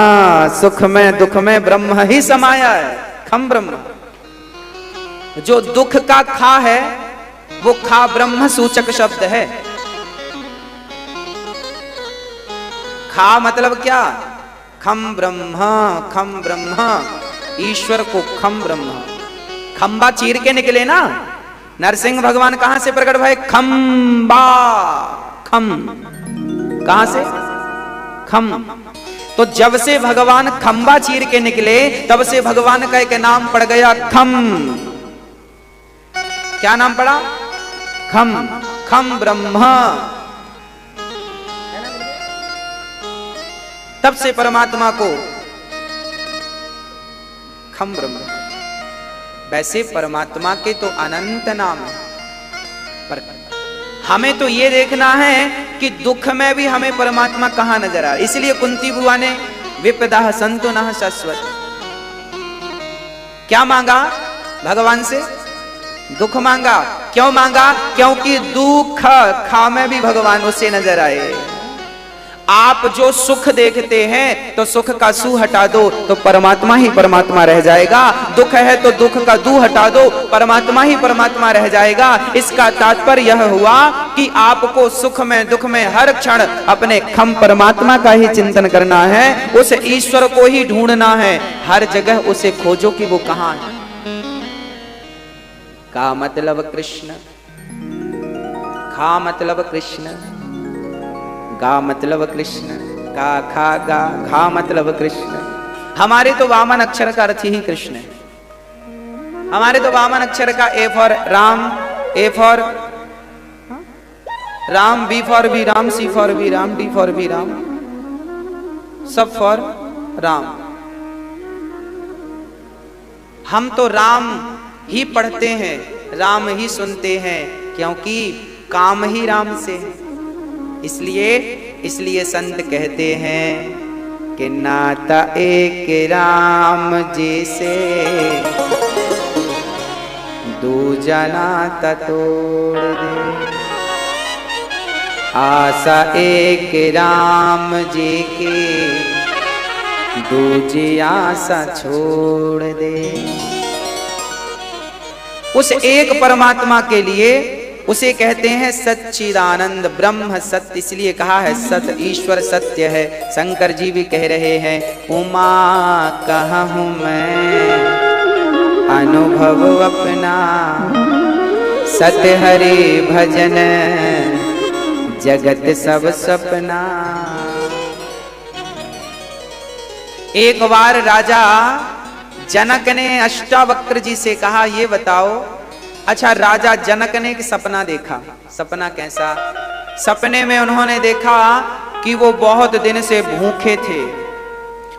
Speaker 1: सुख में दुख में ब्रह्म ही समाया है, खम ब्रह्म। जो दुख का खा है वो खा ब्रह्म सूचक शब्द है। खा मतलब क्या? खम ब्रह्म, खम ब्रह्म, ईश्वर को खम ब्रह्म। खंबा चीर के निकले ना, नरसिंह भगवान कहां से प्रकट भय? खंबा, खम, कहां से? खम। तो जब से भगवान खंबा चीर के निकले तब से भगवान का एक नाम पड़ गया खम। क्या नाम पड़ा? खम, खम ब्रह्म। तब से परमात्मा को खम ब्रह्म। वैसे परमात्मा के तो अनंत नाम है, पर हमें तो ये देखना है कि दुख में भी हमें परमात्मा कहां नजर आ। इसलिए कुंती बुआ ने विपदा संतो नः शाश्वत क्या मांगा? भगवान से दुख मांगा। क्यों मांगा? क्योंकि दुख खा में भी भगवान उसे नजर आए। आप जो सुख देखते हैं तो सुख का सु हटा दो तो परमात्मा ही परमात्मा रह जाएगा। दुख है तो दुख का दू हटा दो, परमात्मा ही परमात्मा रह जाएगा। इसका तात्पर्य यह हुआ कि आपको सुख में दुख में हर क्षण अपने खम परमात्मा का ही चिंतन करना है, उस ईश्वर को ही ढूंढना है, हर जगह उसे खोजो कि वो कहां है। का मतलब कृष्ण, खा मतलब कृष्ण, गा मतलब कृष्ण, का खा गा, खा मतलब कृष्ण। हमारे तो वामन अक्षर का अर्थ ही कृष्ण है। हमारे तो वामन अक्षर का A for Ram, A for Ram, B for B Ram, C for B Ram, D for B Ram, सब फॉर राम। हम तो राम ही पढ़ते हैं, राम ही सुनते हैं, क्योंकि काम ही राम से है। इसलिए संत कहते हैं कि नाता एक राम जी से, दूजा नाता तोड़ दे। आशा एक राम जी की, दूजी आशा छोड़ दे। उस एक परमात्मा के लिए उसे कहते हैं सच्चिदानंद ब्रह्म सत्य, इसलिए कहा है सत ईश्वर सत्य है। शंकर जी भी कह रहे हैं उमा कहूँ मैं अनुभव अपना, सत हरि भजन जगत सब सपना। एक बार राजा जनक ने अष्टावक्र जी से कहा ये बताओ, अच्छा राजा जनक ने एक सपना देखा। सपना कैसा? सपने में उन्होंने देखा कि वो बहुत दिन से भूखे थे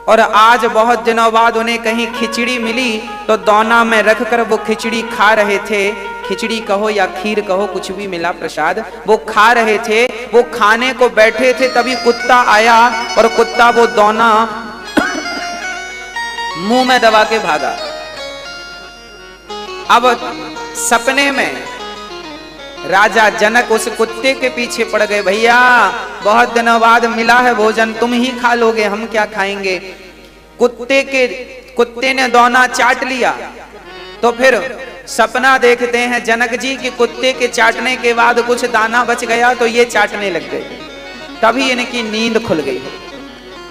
Speaker 1: और आज बहुत दिनों बाद उन्हें कहीं खिचड़ी मिली तो दौना में रखकर वो खिचड़ी खा रहे थे। खिचड़ी कहो या खीर कहो, कुछ भी मिला प्रसाद, वो खा रहे थे। वो खाने को बैठे थे तभी कुत्ता आया और कुत्ता वो दौना मुंह में दबा के भागा। अब सपने में राजा जनक उस कुत्ते के पीछे पड़ गए। भैया बहुत दिनों बाद मिला है भोजन, तुम ही खा लोगे, हम क्या खाएंगे। कुत्ते ने दौना चाट लिया। तो फिर सपना देखते हैं जनक जी कि कुत्ते के चाटने के बाद कुछ दाना बच गया तो ये चाटने लग गए। तभी इनकी नींद खुल गई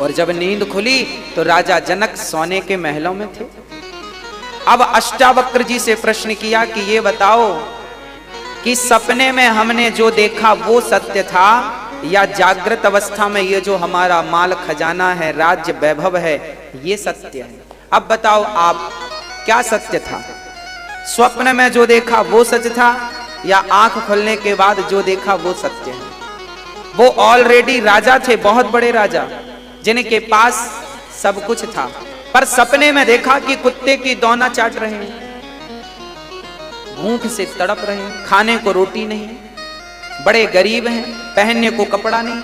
Speaker 1: और जब नींद खुली तो राजा जनक सोने के महलों में थे। अब अष्टावक्र जी से प्रश्न किया कि ये बताओ कि सपने में हमने जो देखा वो सत्य था या जागृत अवस्था में ये जो हमारा माल खजाना है, राज्य वैभव है, ये सत्य है। अब बताओ आप क्या सत्य था? स्वप्न में जो देखा वो सच था या आंख खुलने के बाद जो देखा वो सत्य है? वो ऑलरेडी राजा थे, बहुत बड़े राजा जिनके पास सब कुछ था, पर सपने में देखा कि कुत्ते की दौना चाट रहे हैं, भूख से तड़प रहे हैं, खाने को रोटी नहीं, बड़े गरीब हैं, पहनने को कपड़ा नहीं।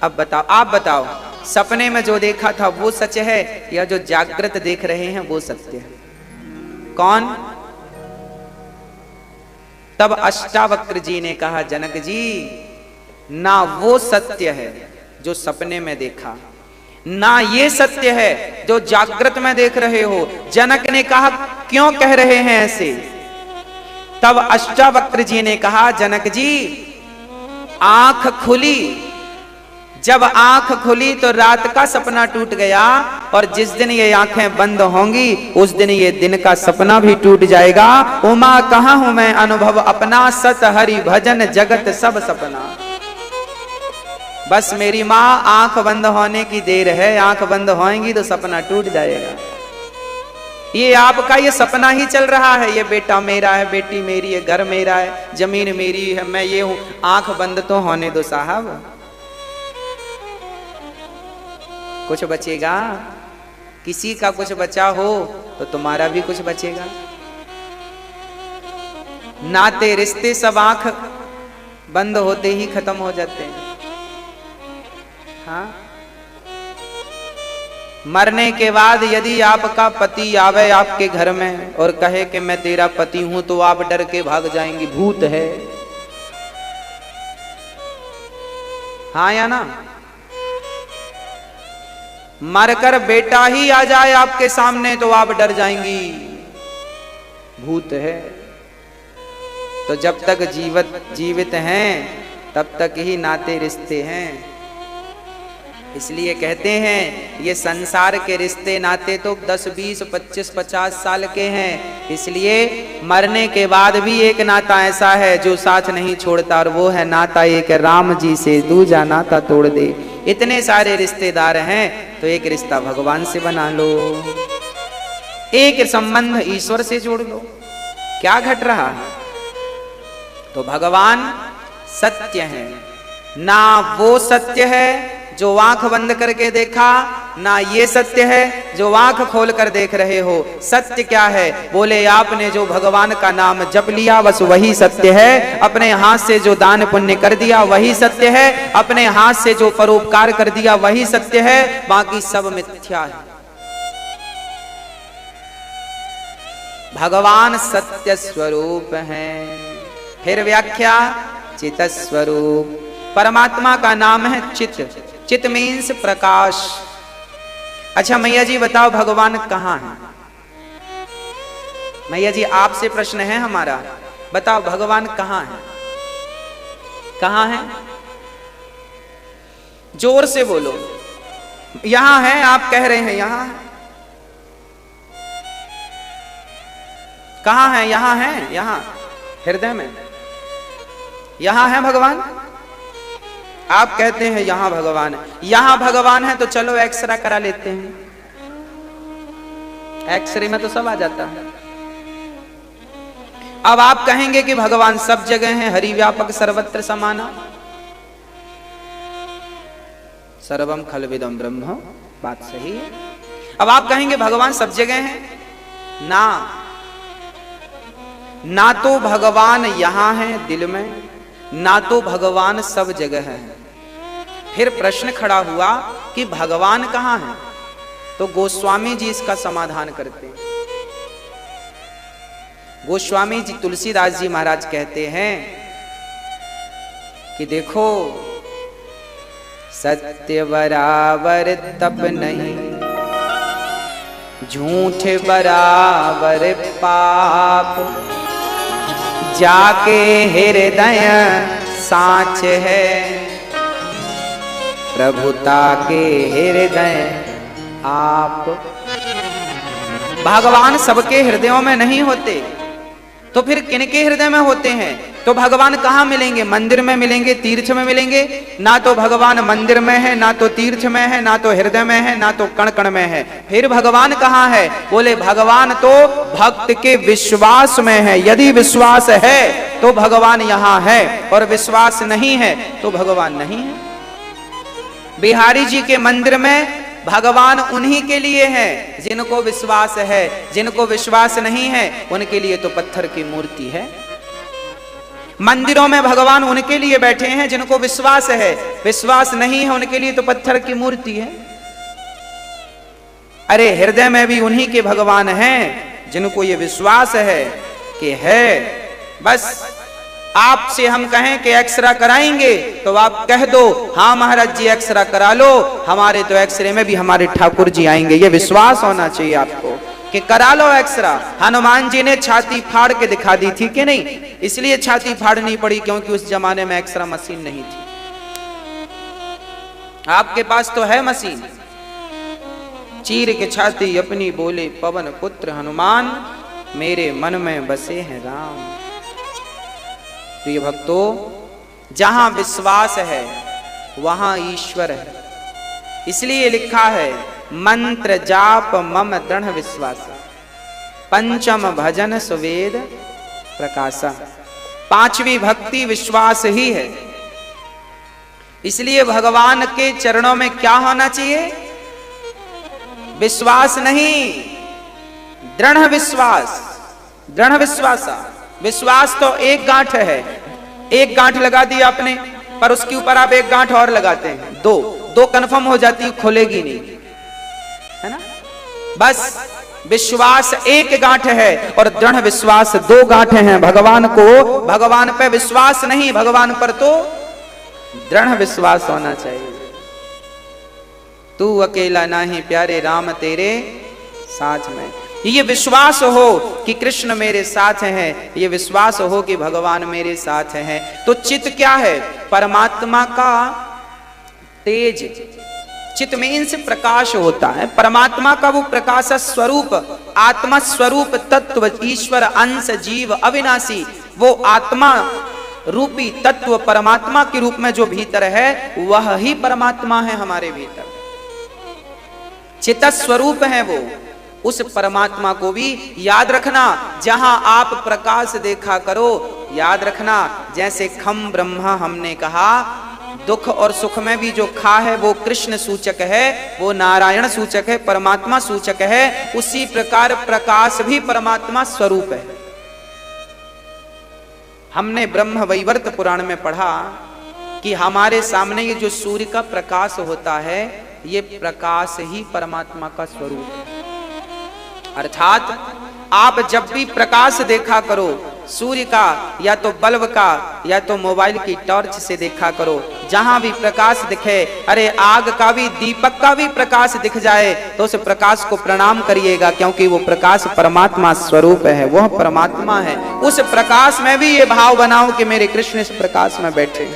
Speaker 1: अब बताओ, आप बताओ, सपने में जो देखा था वो सच है या जो जागृत देख रहे हैं वो सत्य है? कौन? तब अष्टावक्र जी ने कहा जनक जी, ना वो सत्य है जो सपने में देखा, ना ये सत्य है जो जागृत में देख रहे हो। जनक ने कहा क्यों कह रहे हैं ऐसे? तब अष्टावक्र जी ने कहा जनक जी, आंख खुली, जब आंख खुली तो रात का सपना टूट गया और जिस दिन ये आंखें बंद होंगी उस दिन ये दिन का सपना भी टूट जाएगा। उमा कहाँ हूं मैं अनुभव अपना, सत हरि भजन जगत सब सपना। बस मेरी माँ आंख बंद होने की देर है, आंख बंद होएंगी तो सपना टूट जाएगा। ये आपका ये सपना ही चल रहा है, ये बेटा मेरा है, बेटी मेरी है, घर मेरा है, जमीन मेरी है, मैं ये हूं। आंख बंद तो होने दो साहब, कुछ बचेगा। किसी का कुछ बचा हो तो तुम्हारा भी कुछ बचेगा। नाते रिश्ते सब आंख बंद होते ही खत्म हो जाते हैं। हाँ, मरने के बाद यदि आपका पति आवे आपके घर में और कहे कि मैं तेरा पति हूं तो आप डर के भाग जाएंगी, भूत है। हाँ या ना? मरकर बेटा ही आ जाए आपके सामने तो आप डर जाएंगी, भूत है। तो जब तक जीवित हैं तब तक ही नाते रिश्ते हैं। इसलिए कहते हैं ये संसार के रिश्ते नाते तो 10, 20, 25, 50 साल के हैं। इसलिए मरने के बाद भी एक नाता ऐसा है जो साथ नहीं छोड़ता और वो है नाता एक राम जी से, दूजा नाता तोड़ दे। इतने सारे रिश्तेदार हैं तो एक रिश्ता भगवान से बना लो, एक संबंध ईश्वर से जोड़ लो। क्या घट रहा है? तो भगवान सत्य है, ना वो सत्य है जो आंख बंद करके देखा, ना ये सत्य है जो आंख खोल कर देख रहे हो। सत्य क्या है? बोले आपने जो भगवान का नाम जप लिया बस वही सत्य है। अपने हाथ से जो दान पुण्य कर दिया वही सत्य है। अपने हाथ से जो परोपकार कर दिया वही सत्य है, बाकी सब मिथ्या है। भगवान सत्य स्वरूप हैं। फिर व्याख्या चित स्वरूप, परमात्मा का नाम है चित। चित मीन्स प्रकाश। अच्छा मैया जी बताओ भगवान कहाँ है? मैया जी आपसे प्रश्न है हमारा, बताओ भगवान कहाँ है? कहाँ है? जोर से बोलो। यहां है, आप कह रहे हैं यहां है। कहाँ है? यहां है, यहां हृदय में यहां है भगवान। आप कहते हैं यहां भगवान है। यहां भगवान है तो चलो एक्सरे करा लेते हैं। एक्सरे में तो सब आ जाता है। अब आप कहेंगे कि भगवान सब जगह हैं, हरि व्यापक सर्वत्र समाना, सर्वम खलविदम ब्रह्म, बात सही है। अब आप कहेंगे भगवान सब जगह हैं ना तो भगवान यहां है दिल में, ना तो भगवान सब जगह है। फिर प्रश्न खड़ा हुआ कि भगवान कहां है? तो गोस्वामी जी इसका समाधान करते हैं। गोस्वामी जी तुलसीदास जी महाराज कहते हैं कि देखो सत्य बराबर तप नहीं, झूठ बराबर पाप, जाके हृदय साच है, प्रभुता के हृदय आप। भगवान सबके हृदयों में नहीं होते, तो फिर किनके हृदय में होते हैं? तो भगवान कहाँ मिलेंगे? मंदिर में मिलेंगे, तीर्थ में मिलेंगे? ना तो भगवान मंदिर में है, ना तो तीर्थ में है, ना तो हृदय में है, ना तो कण कण में है। फिर भगवान कहाँ है? बोले भगवान तो भक्त के विश्वास में है। यदि विश्वास है तो भगवान यहाँ है, और विश्वास नहीं है तो भगवान नहीं है। बिहारी जी के मंदिर में भगवान उन्हीं के लिए है जिनको विश्वास है, जिनको विश्वास नहीं है उनके लिए तो पत्थर की मूर्ति है। मंदिरों में भगवान उनके लिए बैठे हैं जिनको विश्वास है, विश्वास नहीं है उनके लिए तो पत्थर की मूर्ति है। अरे हृदय में भी उन्हीं के भगवान हैं जिनको ये विश्वास है कि है। बस आपसे हम कहें कि एक्सरे कराएंगे तो आप कह दो हाँ महाराज जी एक्सरे करा लो, हमारे तो एक्सरे में भी हमारे ठाकुर जी आएंगे। ये विश्वास होना चाहिए आपको कि करा लो एक्सरे। हनुमान जी ने छाती फाड़ के दिखा दी थी कि नहीं? इसलिए छाती फाड़नी पड़ी क्योंकि उस जमाने में एक्सरे मशीन नहीं थी। आपके पास तो है मशीन। चीर के छाती अपनी बोले पवन पुत्र हनुमान, मेरे मन में बसे हैं राम। प्रिय भक्तों, जहां विश्वास है वहां ईश्वर है। इसलिए लिखा है मंत्र जाप मम दृढ़ विश्वास, पंचम भजन सुवेद प्रकाशा। पांचवी भक्ति विश्वास ही है। इसलिए भगवान के चरणों में क्या होना चाहिए? विश्वास नहीं, दृढ़ विश्वास। दृढ़ विश्वासा। विश्वास तो एक गांठ है, एक गांठ लगा दी आपने, पर उसके ऊपर आप एक गांठ और लगाते हैं, दो कंफर्म हो जाती है, खुलेगी नहीं, है ना? बस विश्वास एक गांठ है और दृढ़ विश्वास दो गांठ हैं। भगवान पे विश्वास नहीं, भगवान पर तो दृढ़ विश्वास होना चाहिए। तू अकेला नहीं प्यारे राम तेरे साथ में। ये विश्वास हो कि कृष्ण मेरे साथ हैं, ये विश्वास हो कि भगवान मेरे साथ हैं। तो चित्त क्या है? परमात्मा का तेज। चित्त मीन्स प्रकाश होता है। परमात्मा का वो प्रकाश स्वरूप, आत्मा स्वरूप तत्व, ईश्वर अंश जीव अविनाशी, वो आत्मा रूपी तत्व परमात्मा के रूप में जो भीतर है वह ही परमात्मा है हमारे भीतर। चित्त स्वरूप है वो। उस परमात्मा को भी याद रखना। जहां आप प्रकाश देखा करो, याद रखना जैसे खम ब्रह्मा हमने कहा, दुख और सुख में भी जो खा है वो कृष्ण सूचक है, वो नारायण सूचक है, परमात्मा सूचक है। उसी प्रकार प्रकाश भी परमात्मा स्वरूप है। हमने ब्रह्म वैवर्त पुराण में पढ़ा कि हमारे सामने ये जो सूर्य का प्रकाश होता है, ये प्रकाश ही परमात्मा का स्वरूप है। अर्थात आप जब भी प्रकाश देखा करो, सूर्य का या तो बल्ब का या तो मोबाइल की टॉर्च से देखा करो, जहां भी प्रकाश दिखे, अरे आग का भी, दीपक का भी प्रकाश दिख जाए तो उस प्रकाश को प्रणाम करिएगा, क्योंकि वो प्रकाश परमात्मा स्वरूप है, वह परमात्मा है। उस प्रकाश में भी ये भाव बनाओ कि मेरे कृष्ण इस प्रकाश में बैठे।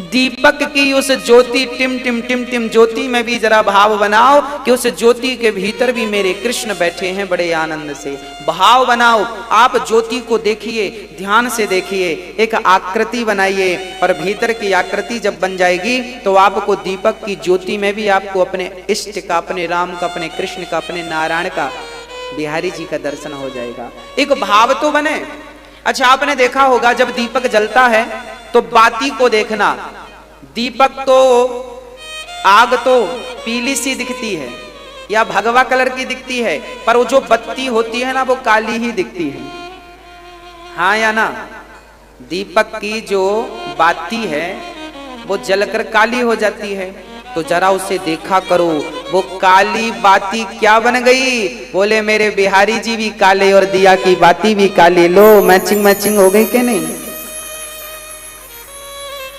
Speaker 1: दीपक की उस ज्योति, टिम टिम टिम टिम ज्योति में भी जरा भाव बनाओ कि उस ज्योति के भीतर भी मेरे कृष्ण बैठे हैं, बड़े आनंद से भाव बनाओ। आप ज्योति को देखिए, ध्यान से देखिए, एक आकृति बनाइए, और भीतर की आकृति जब बन जाएगी तो आपको दीपक की ज्योति में भी आपको अपने इष्ट का, अपने राम का, अपने कृष्ण का, अपने नारायण का, बिहारी जी का दर्शन हो जाएगा। एक भाव तो बने। अच्छा, आपने देखा होगा जब दीपक जलता है तो बाती को देखना, दीपक तो, आग तो पीली सी दिखती है या भगवा कलर की दिखती है, पर वो जो बत्ती होती है ना वो काली ही दिखती है, हाँ या ना। दीपक की जो बाती है वो जलकर काली हो जाती है, तो जरा उसे देखा करो, वो काली बाती क्या बन गई? बोले मेरे बिहारी जी भी काले और दिया की बाती भी काली। लो, मैचिंग मैचिंग हो गई कि नहीं?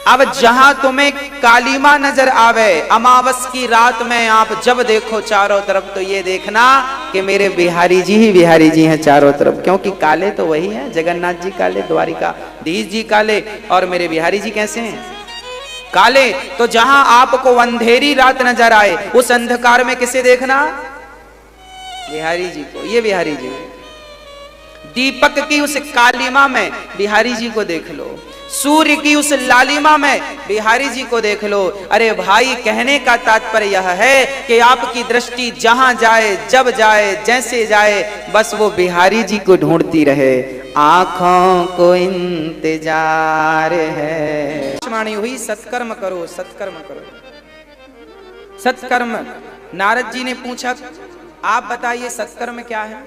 Speaker 1: अब जहां तुम्हें कालीमा नजर आवे, अमावस की रात में आप जब देखो चारों तरफ, तो ये देखना कि मेरे बिहारी जी ही बिहारी जी हैं चारों तरफ, क्योंकि काले तो वही है, जगन्नाथ जी काले, द्वारिकाधीश जी काले, और मेरे बिहारी जी कैसे हैं? काले। तो जहां आपको अंधेरी रात नजर आए, उस अंधकार में किसे देखना? बिहारी जी को। ये बिहारी जी, दीपक की उस कालीमा में बिहारी जी को देख लो, सूर्य की उस लालिमा में बिहारी जी को देख लो। अरे भाई, कहने का तात्पर्य यह है कि आपकी दृष्टि जहां जाए, जब जाए, जैसे जाए, बस वो बिहारी जी को ढूंढती रहे। आंखों को इंतजार है, वाणी हुई सत्कर्म करो, सत्कर्म करो, सत्कर्म। नारद जी ने पूछा, आप बताइए सत्कर्म क्या है?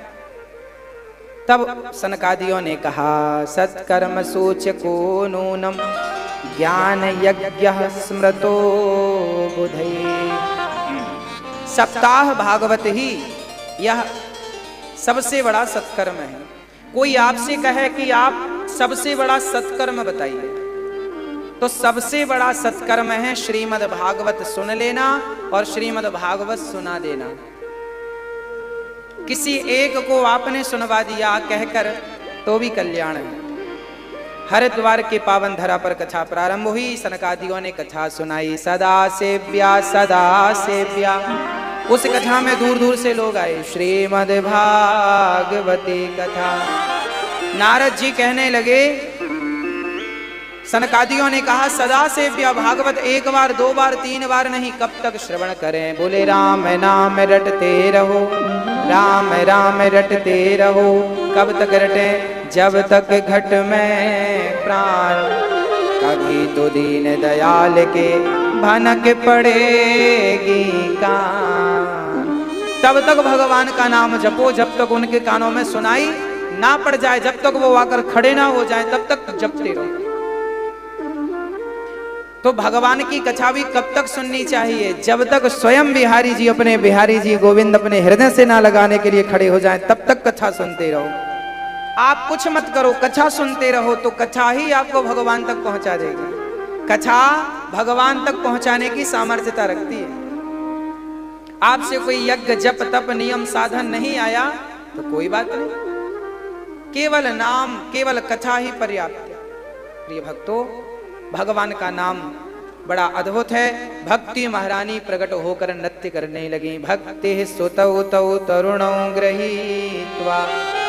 Speaker 1: तब सनकादियों ने कहा, सत्कर्म सूचको नूनम ज्ञान यज्ञ स्मृतो बुधये। सप्ताह भागवत ही यह सबसे बड़ा सत्कर्म है। कोई आपसे कहे कि आप सबसे बड़ा सत्कर्म बताइए, तो सबसे बड़ा सत्कर्म है श्रीमद् भागवत सुन लेना और श्रीमद् भागवत सुना देना। किसी एक को आपने सुनवा दिया कहकर तो भी कल्याण है। हरिद्वार के पावन धरा पर कथा प्रारंभ हुई, सनकादियों ने कथा सुनाई, सदा सेव्या सदा सेव्या। उस कथा में दूर दूर से लोग आए, श्रीमद् भागवती कथा। नारद जी कहने लगे, सनकादियों ने कहा, सदा सेव्या भागवत एक बार, दो बार, तीन बार नहीं, कब तक श्रवण करें? बोले राम नाम रटते रहो, राम राम रटते रहो। कब तक रटे? जब तक घट में प्राण, कभी तो दीन दयाल के भनक पड़ेगी कान। तब तक भगवान का नाम जपो, जब तक उनके कानों में सुनाई ना पड़ जाए, जब तक वो आकर खड़े ना हो जाए, तब तक जपते रहो। तो भगवान की कथा भी कब तक सुननी चाहिए? जब तक स्वयं बिहारी जी, अपने बिहारी जी गोविंद अपने हृदय से ना लगाने के लिए खड़े हो जाएं, तब तक कथा सुनते रहो। आप कुछ मत करो, कथा सुनते रहो, तो कथा ही आपको भगवान तक पहुंचा देगी। कथा भगवान तक पहुंचाने की सामर्थ्यता रखती है। आपसे कोई यज्ञ जप तप नियम साधन नहीं आया तो कोई बात नहीं, केवल नाम, केवल कथा ही पर्याप्त है। प्रिय भक्तों, भगवान का नाम बड़ा अद्भुत है। भक्ति महारानी प्रकट होकर नृत्य करने लगी। भक्ति सुतौ तौ तरुणौ गृहीत्वा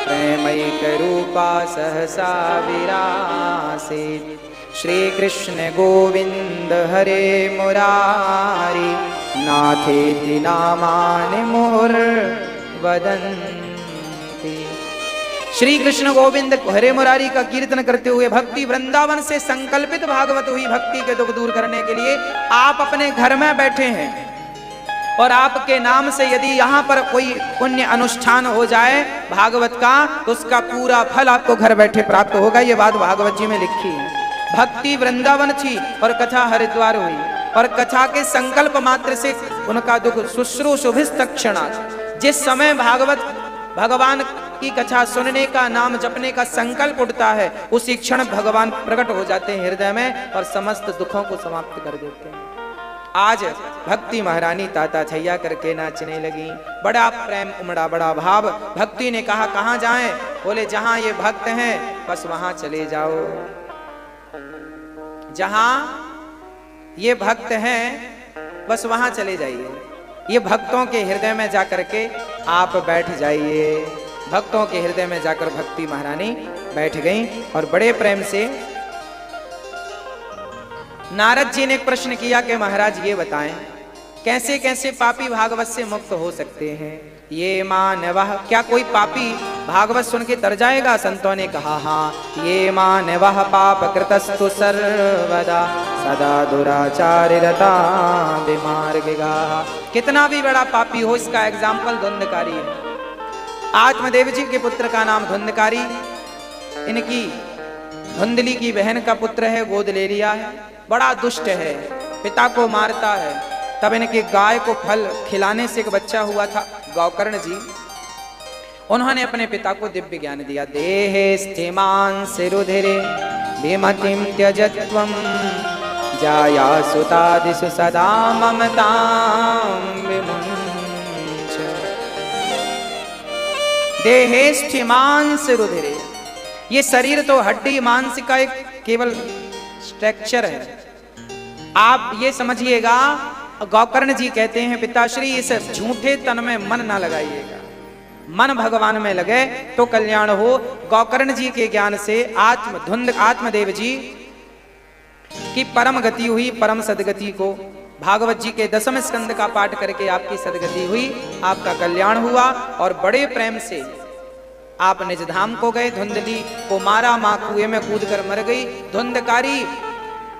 Speaker 1: प्रेमैक रूपा सहसा विरासे। श्री कृष्ण गोविंद हरे मुरारी, नाथेति नामानि मुहुर्वदन्ति। श्री कृष्ण गोविंद हरे मुरारी का कीर्तन करते हुए भक्ति वृंदावन से संकल्पित भागवत हुई। भक्ति के दुख दूर करने के लिए आप अपने घर में बैठे हैं और आपके नाम से यदि यहाँ पर कोई पुण्य अनुष्ठान हो जाए भागवत का, तो उसका पूरा फल आपको घर बैठे प्राप्त होगा। ये बात भागवत जी में लिखी है। भक्ति वृंदावन थी और कथा हरिद्वार हुई, और कथा के संकल्प मात्र से उनका दुख शुश्रूषुभिस्तक्षणात्। जिस समय भगवान की कथा सुनने का, नाम जपने का संकल्प उठता है, उसी क्षण भगवान प्रकट हो जाते हैं हृदय में और समस्त दुखों को समाप्त कर देते हैं। आज भक्ति महारानी ताता थैया करके नाचने लगी, बड़ा प्रेम उमड़ा, बड़ा भाव। भक्ति ने कहा कहां जाएं? बोले जहां ये भक्त हैं बस वहां चले जाओ, जहां ये भक्त हैं बस वहां चले जाइए। ये भक्तों के हृदय में जाकर के आप बैठ जाइए। भक्तों के हृदय में जाकर भक्ति महारानी बैठ गई और बड़े प्रेम से नारद जी ने एक प्रश्न किया कि महाराज ये बताएं कैसे कैसे पापी भागवत से मुक्त हो सकते हैं? ये मानव, क्या कोई पापी भागवत सुन के तर जाएगा? संतों ने कहा हाँ। ये मानव पाप कृतस्तु सर्वदा सदा दुराचारिरता विमार्गिगा। कितना भी बड़ा पापी हो, इसका एग्जाम्पल धुंधकारी है। आत्मदेव जी के पुत्र का नाम धुंधकारी, इनकी धुंधली की बहन का पुत्र है, गोद ले लिया है, बड़ा दुष्ट है, पिता को मारता है। तब इनके गाय को फल खिलाने से एक बच्चा हुआ था, गौकर्ण जी, उन्होंने अपने पिता को दिव्य ज्ञान दिया। देहे स्थिमान सिरुधिरे विमतिम त्यजत्वम जाया सुतादिषु सदा ममतां विमुञ्च। देहे स्थिमान सिरुधिरे, ये शरीर तो हड्डी मांस का एक केवल स्ट्रक्चर है। आप ये समझिएगा, गौकर्ण जी कहते हैं पिताश्री इस झूठे तन में मन ना लगाइएगा, मन भगवान में लगे तो कल्याण हो। गौकर्ण जी के ज्ञान से आत्मदेव जी की परम गति हुई, परम सदगति को भागवत जी के 10वें स्कंद का पाठ करके आपकी सदगति हुई, आपका कल्याण हुआ और बड़े प्रेम से आप निज धाम को गए। धुंधली को मारा, मां कुएं में कूद कर मर गई। धुंधकारी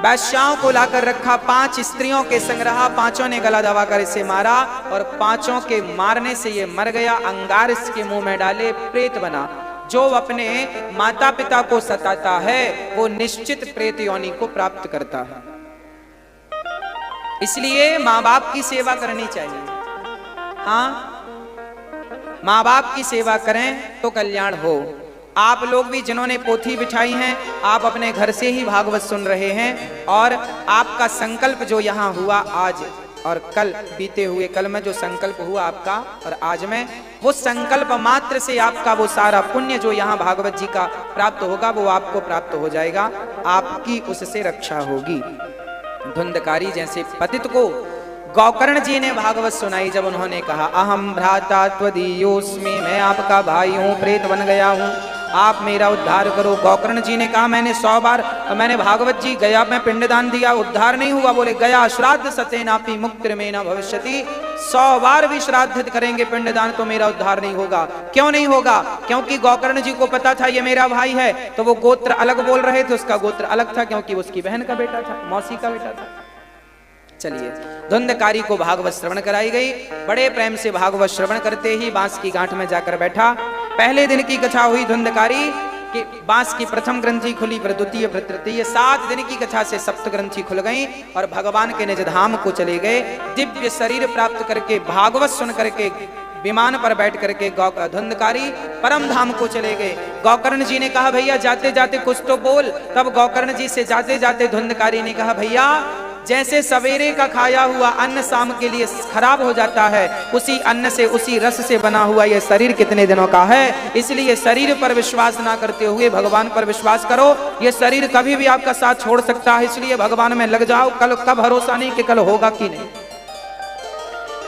Speaker 1: वैश्याओं को लाकर रखा, 5 स्त्रियों के संग रहा, 5 ने गला दबाकर इसे मारा और 5 के मारने से ये मर गया। अंगार इसके मुंह में डाले, प्रेत बना। जो अपने माता पिता को सताता है वो निश्चित प्रेत योनि को प्राप्त करता है। इसलिए माँ बाप की सेवा करनी चाहिए। हाँ, माँ बाप की सेवा करें तो कल्याण हो। आप लोग भी जिन्होंने पोथी बिछाई हैं, आप अपने घर से ही भागवत सुन रहे हैं और आपका संकल्प जो यहाँ हुआ आज और कल, बीते हुए कल में जो संकल्प हुआ आपका और आज में, वो संकल्प मात्र से आपका वो सारा पुण्य जो यहाँ भागवत जी का प्राप्त होगा वो आपको प्राप्त हो जाएगा, आपकी उससे रक्षा होगी। धुंधकारी जैसे पतित को गौकर्ण जी ने भागवत सुनाई। जब उन्होंने कहा अहम भ्राता त्वदीयोस्मि, मैं आपका भाई हूँ, प्रेत बन गया हूँ, आप मेरा उद्धार करो। गौकर्ण जी ने कहा मैंने 100 बार मैंने भागवत जी गया में पिंडदान दिया, उद्धार नहीं हुआ। बोले गया श्राद्ध सतेनापि मुक्तिर्मे न भविष्यति, 100 बार भी श्राद्ध करेंगे पिंडदान तो मेरा उद्धार नहीं होगा। क्यों नहीं होगा? क्योंकि गौकर्ण जी को पता था ये मेरा भाई है, तो वो गोत्र अलग बोल रहे थे, उसका गोत्र अलग था क्योंकि उसकी बहन का बेटा था, मौसी का बेटा था। चलिए, धुंधकारी को भागवत श्रवण कराई गई। बड़े प्रेम से भागवत श्रवण करते ही बांस की गांठ में जाकर बैठा। पहले दिन की कथा हुई धुंधकारी कि बांस की प्रथम ग्रंथि खुली, फिर द्वितीय, फिर तृतीय। 7 दिन की कथा से सप्त ग्रंथि खुल गई और भगवान के निज धाम को चले गए। दिव्य शरीर प्राप्त करके भागवत सुन करके विमान पर बैठ करके धुंधकारी परम धाम को चले गए। गौकर्ण जी ने कहा भैया जाते जाते कुछ तो बोल। तब गौकर्ण जी से जाते जाते धुंधकारी ने कहा भैया जैसे सवेरे का खाया हुआ अन्न शाम के लिए खराब हो जाता है, उसी अन्न से, उसी रस से बना हुआ ये शरीर कितने दिनों का है, इसलिए शरीर पर विश्वास ना करते हुए भगवान पर विश्वास करो। ये शरीर कभी भी आपका साथ छोड़ सकता है, इसलिए भगवान में लग जाओ। कल का भरोसा नहीं कि कल होगा कि नहीं।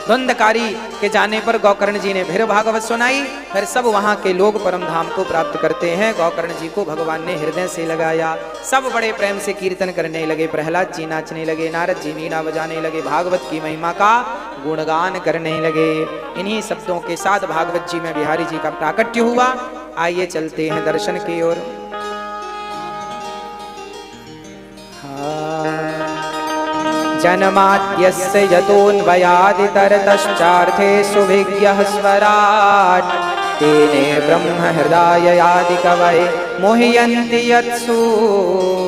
Speaker 1: धुंधकारी के जाने पर गौकर्ण जी ने फिर भागवत सुनाई। फिर सब वहां के लोग परम धाम को प्राप्त करते हैं। गौकर्ण जी को भगवान ने हृदय से लगाया। सब बड़े प्रेम से कीर्तन करने लगे। प्रहलाद जी नाचने लगे, नारद जी वीणा बजाने लगे, भागवत की महिमा का गुणगान करने लगे। इन्हीं शब्दों के साथ भागवत जी में बिहारी जी का प्राकट्य हुआ। आइए चलते हैं दर्शन की ओर। जन्माद्यस्य यतोऽन्वयादितरतश्चार्थे सुविज्ञः स्वराट् तेने ब्रह्म हृदयादि कवये मोहयन्ति यत्सूरयः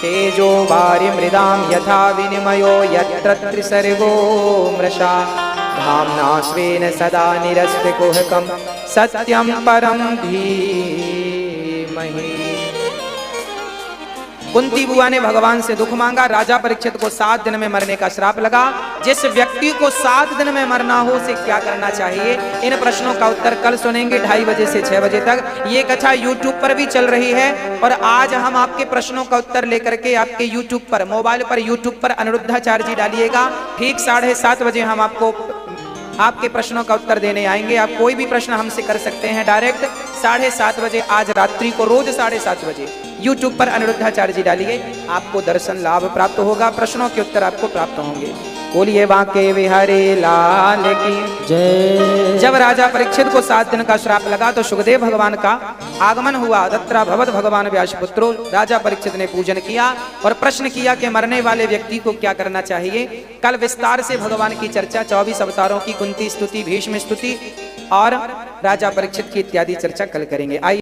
Speaker 1: तेजो वारि मृदां यथा विनिमयो यत्र त्रिसर्गो मृषा धाम्ना स्वेन सदा निरस्तिकुहकं सत्यं परं धीमहि। कुंती बुआ ने भगवान से दुख मांगा। राजा परीक्षित को 7 दिन में मरने का श्राप लगा। जिस व्यक्ति को 7 दिन में मरना हो उसे क्या करना चाहिए? इन प्रश्नों का उत्तर कल सुनेंगे 2:30 बजे से 6 बजे तक। ये कथा YouTube पर भी चल रही है और आज हम आपके प्रश्नों का उत्तर लेकर के आपके YouTube पर, मोबाइल पर, YouTube पर अनिरुद्धाचार्य जी डालिएगा। ठीक 7:30 बजे हम आपको आपके प्रश्नों का उत्तर देने आएंगे। आप कोई भी प्रश्न हमसे कर सकते हैं डायरेक्ट 7:30 बजे आज रात्रि को, रोज 7:30 बजे YouTube पर अनिरुद्धाचार्य जी डालिए, आपको दर्शन लाभ प्राप्त होगा। प्रश्नों के उत्तर आपको प्राप्त होंगे। बोलिए बांके बिहारी लाल की जय। जब राजा परीक्षित को 7 दिन का श्राप लगा तो सुखदेव भगवान का आगमन हुआ। तत्र भवत भगवान व्यासपुत्रो। राजा परीक्षित ने पूजन किया और प्रश्न किया कि मरने वाले व्यक्ति को क्या करना चाहिए। कल विस्तार से भगवान की चर्चा, 24 अवतारों की, कुंती स्तुति, भीष्म स्तुति और राजा परीक्षित की इत्यादि चर्चा कल करेंगे। आइए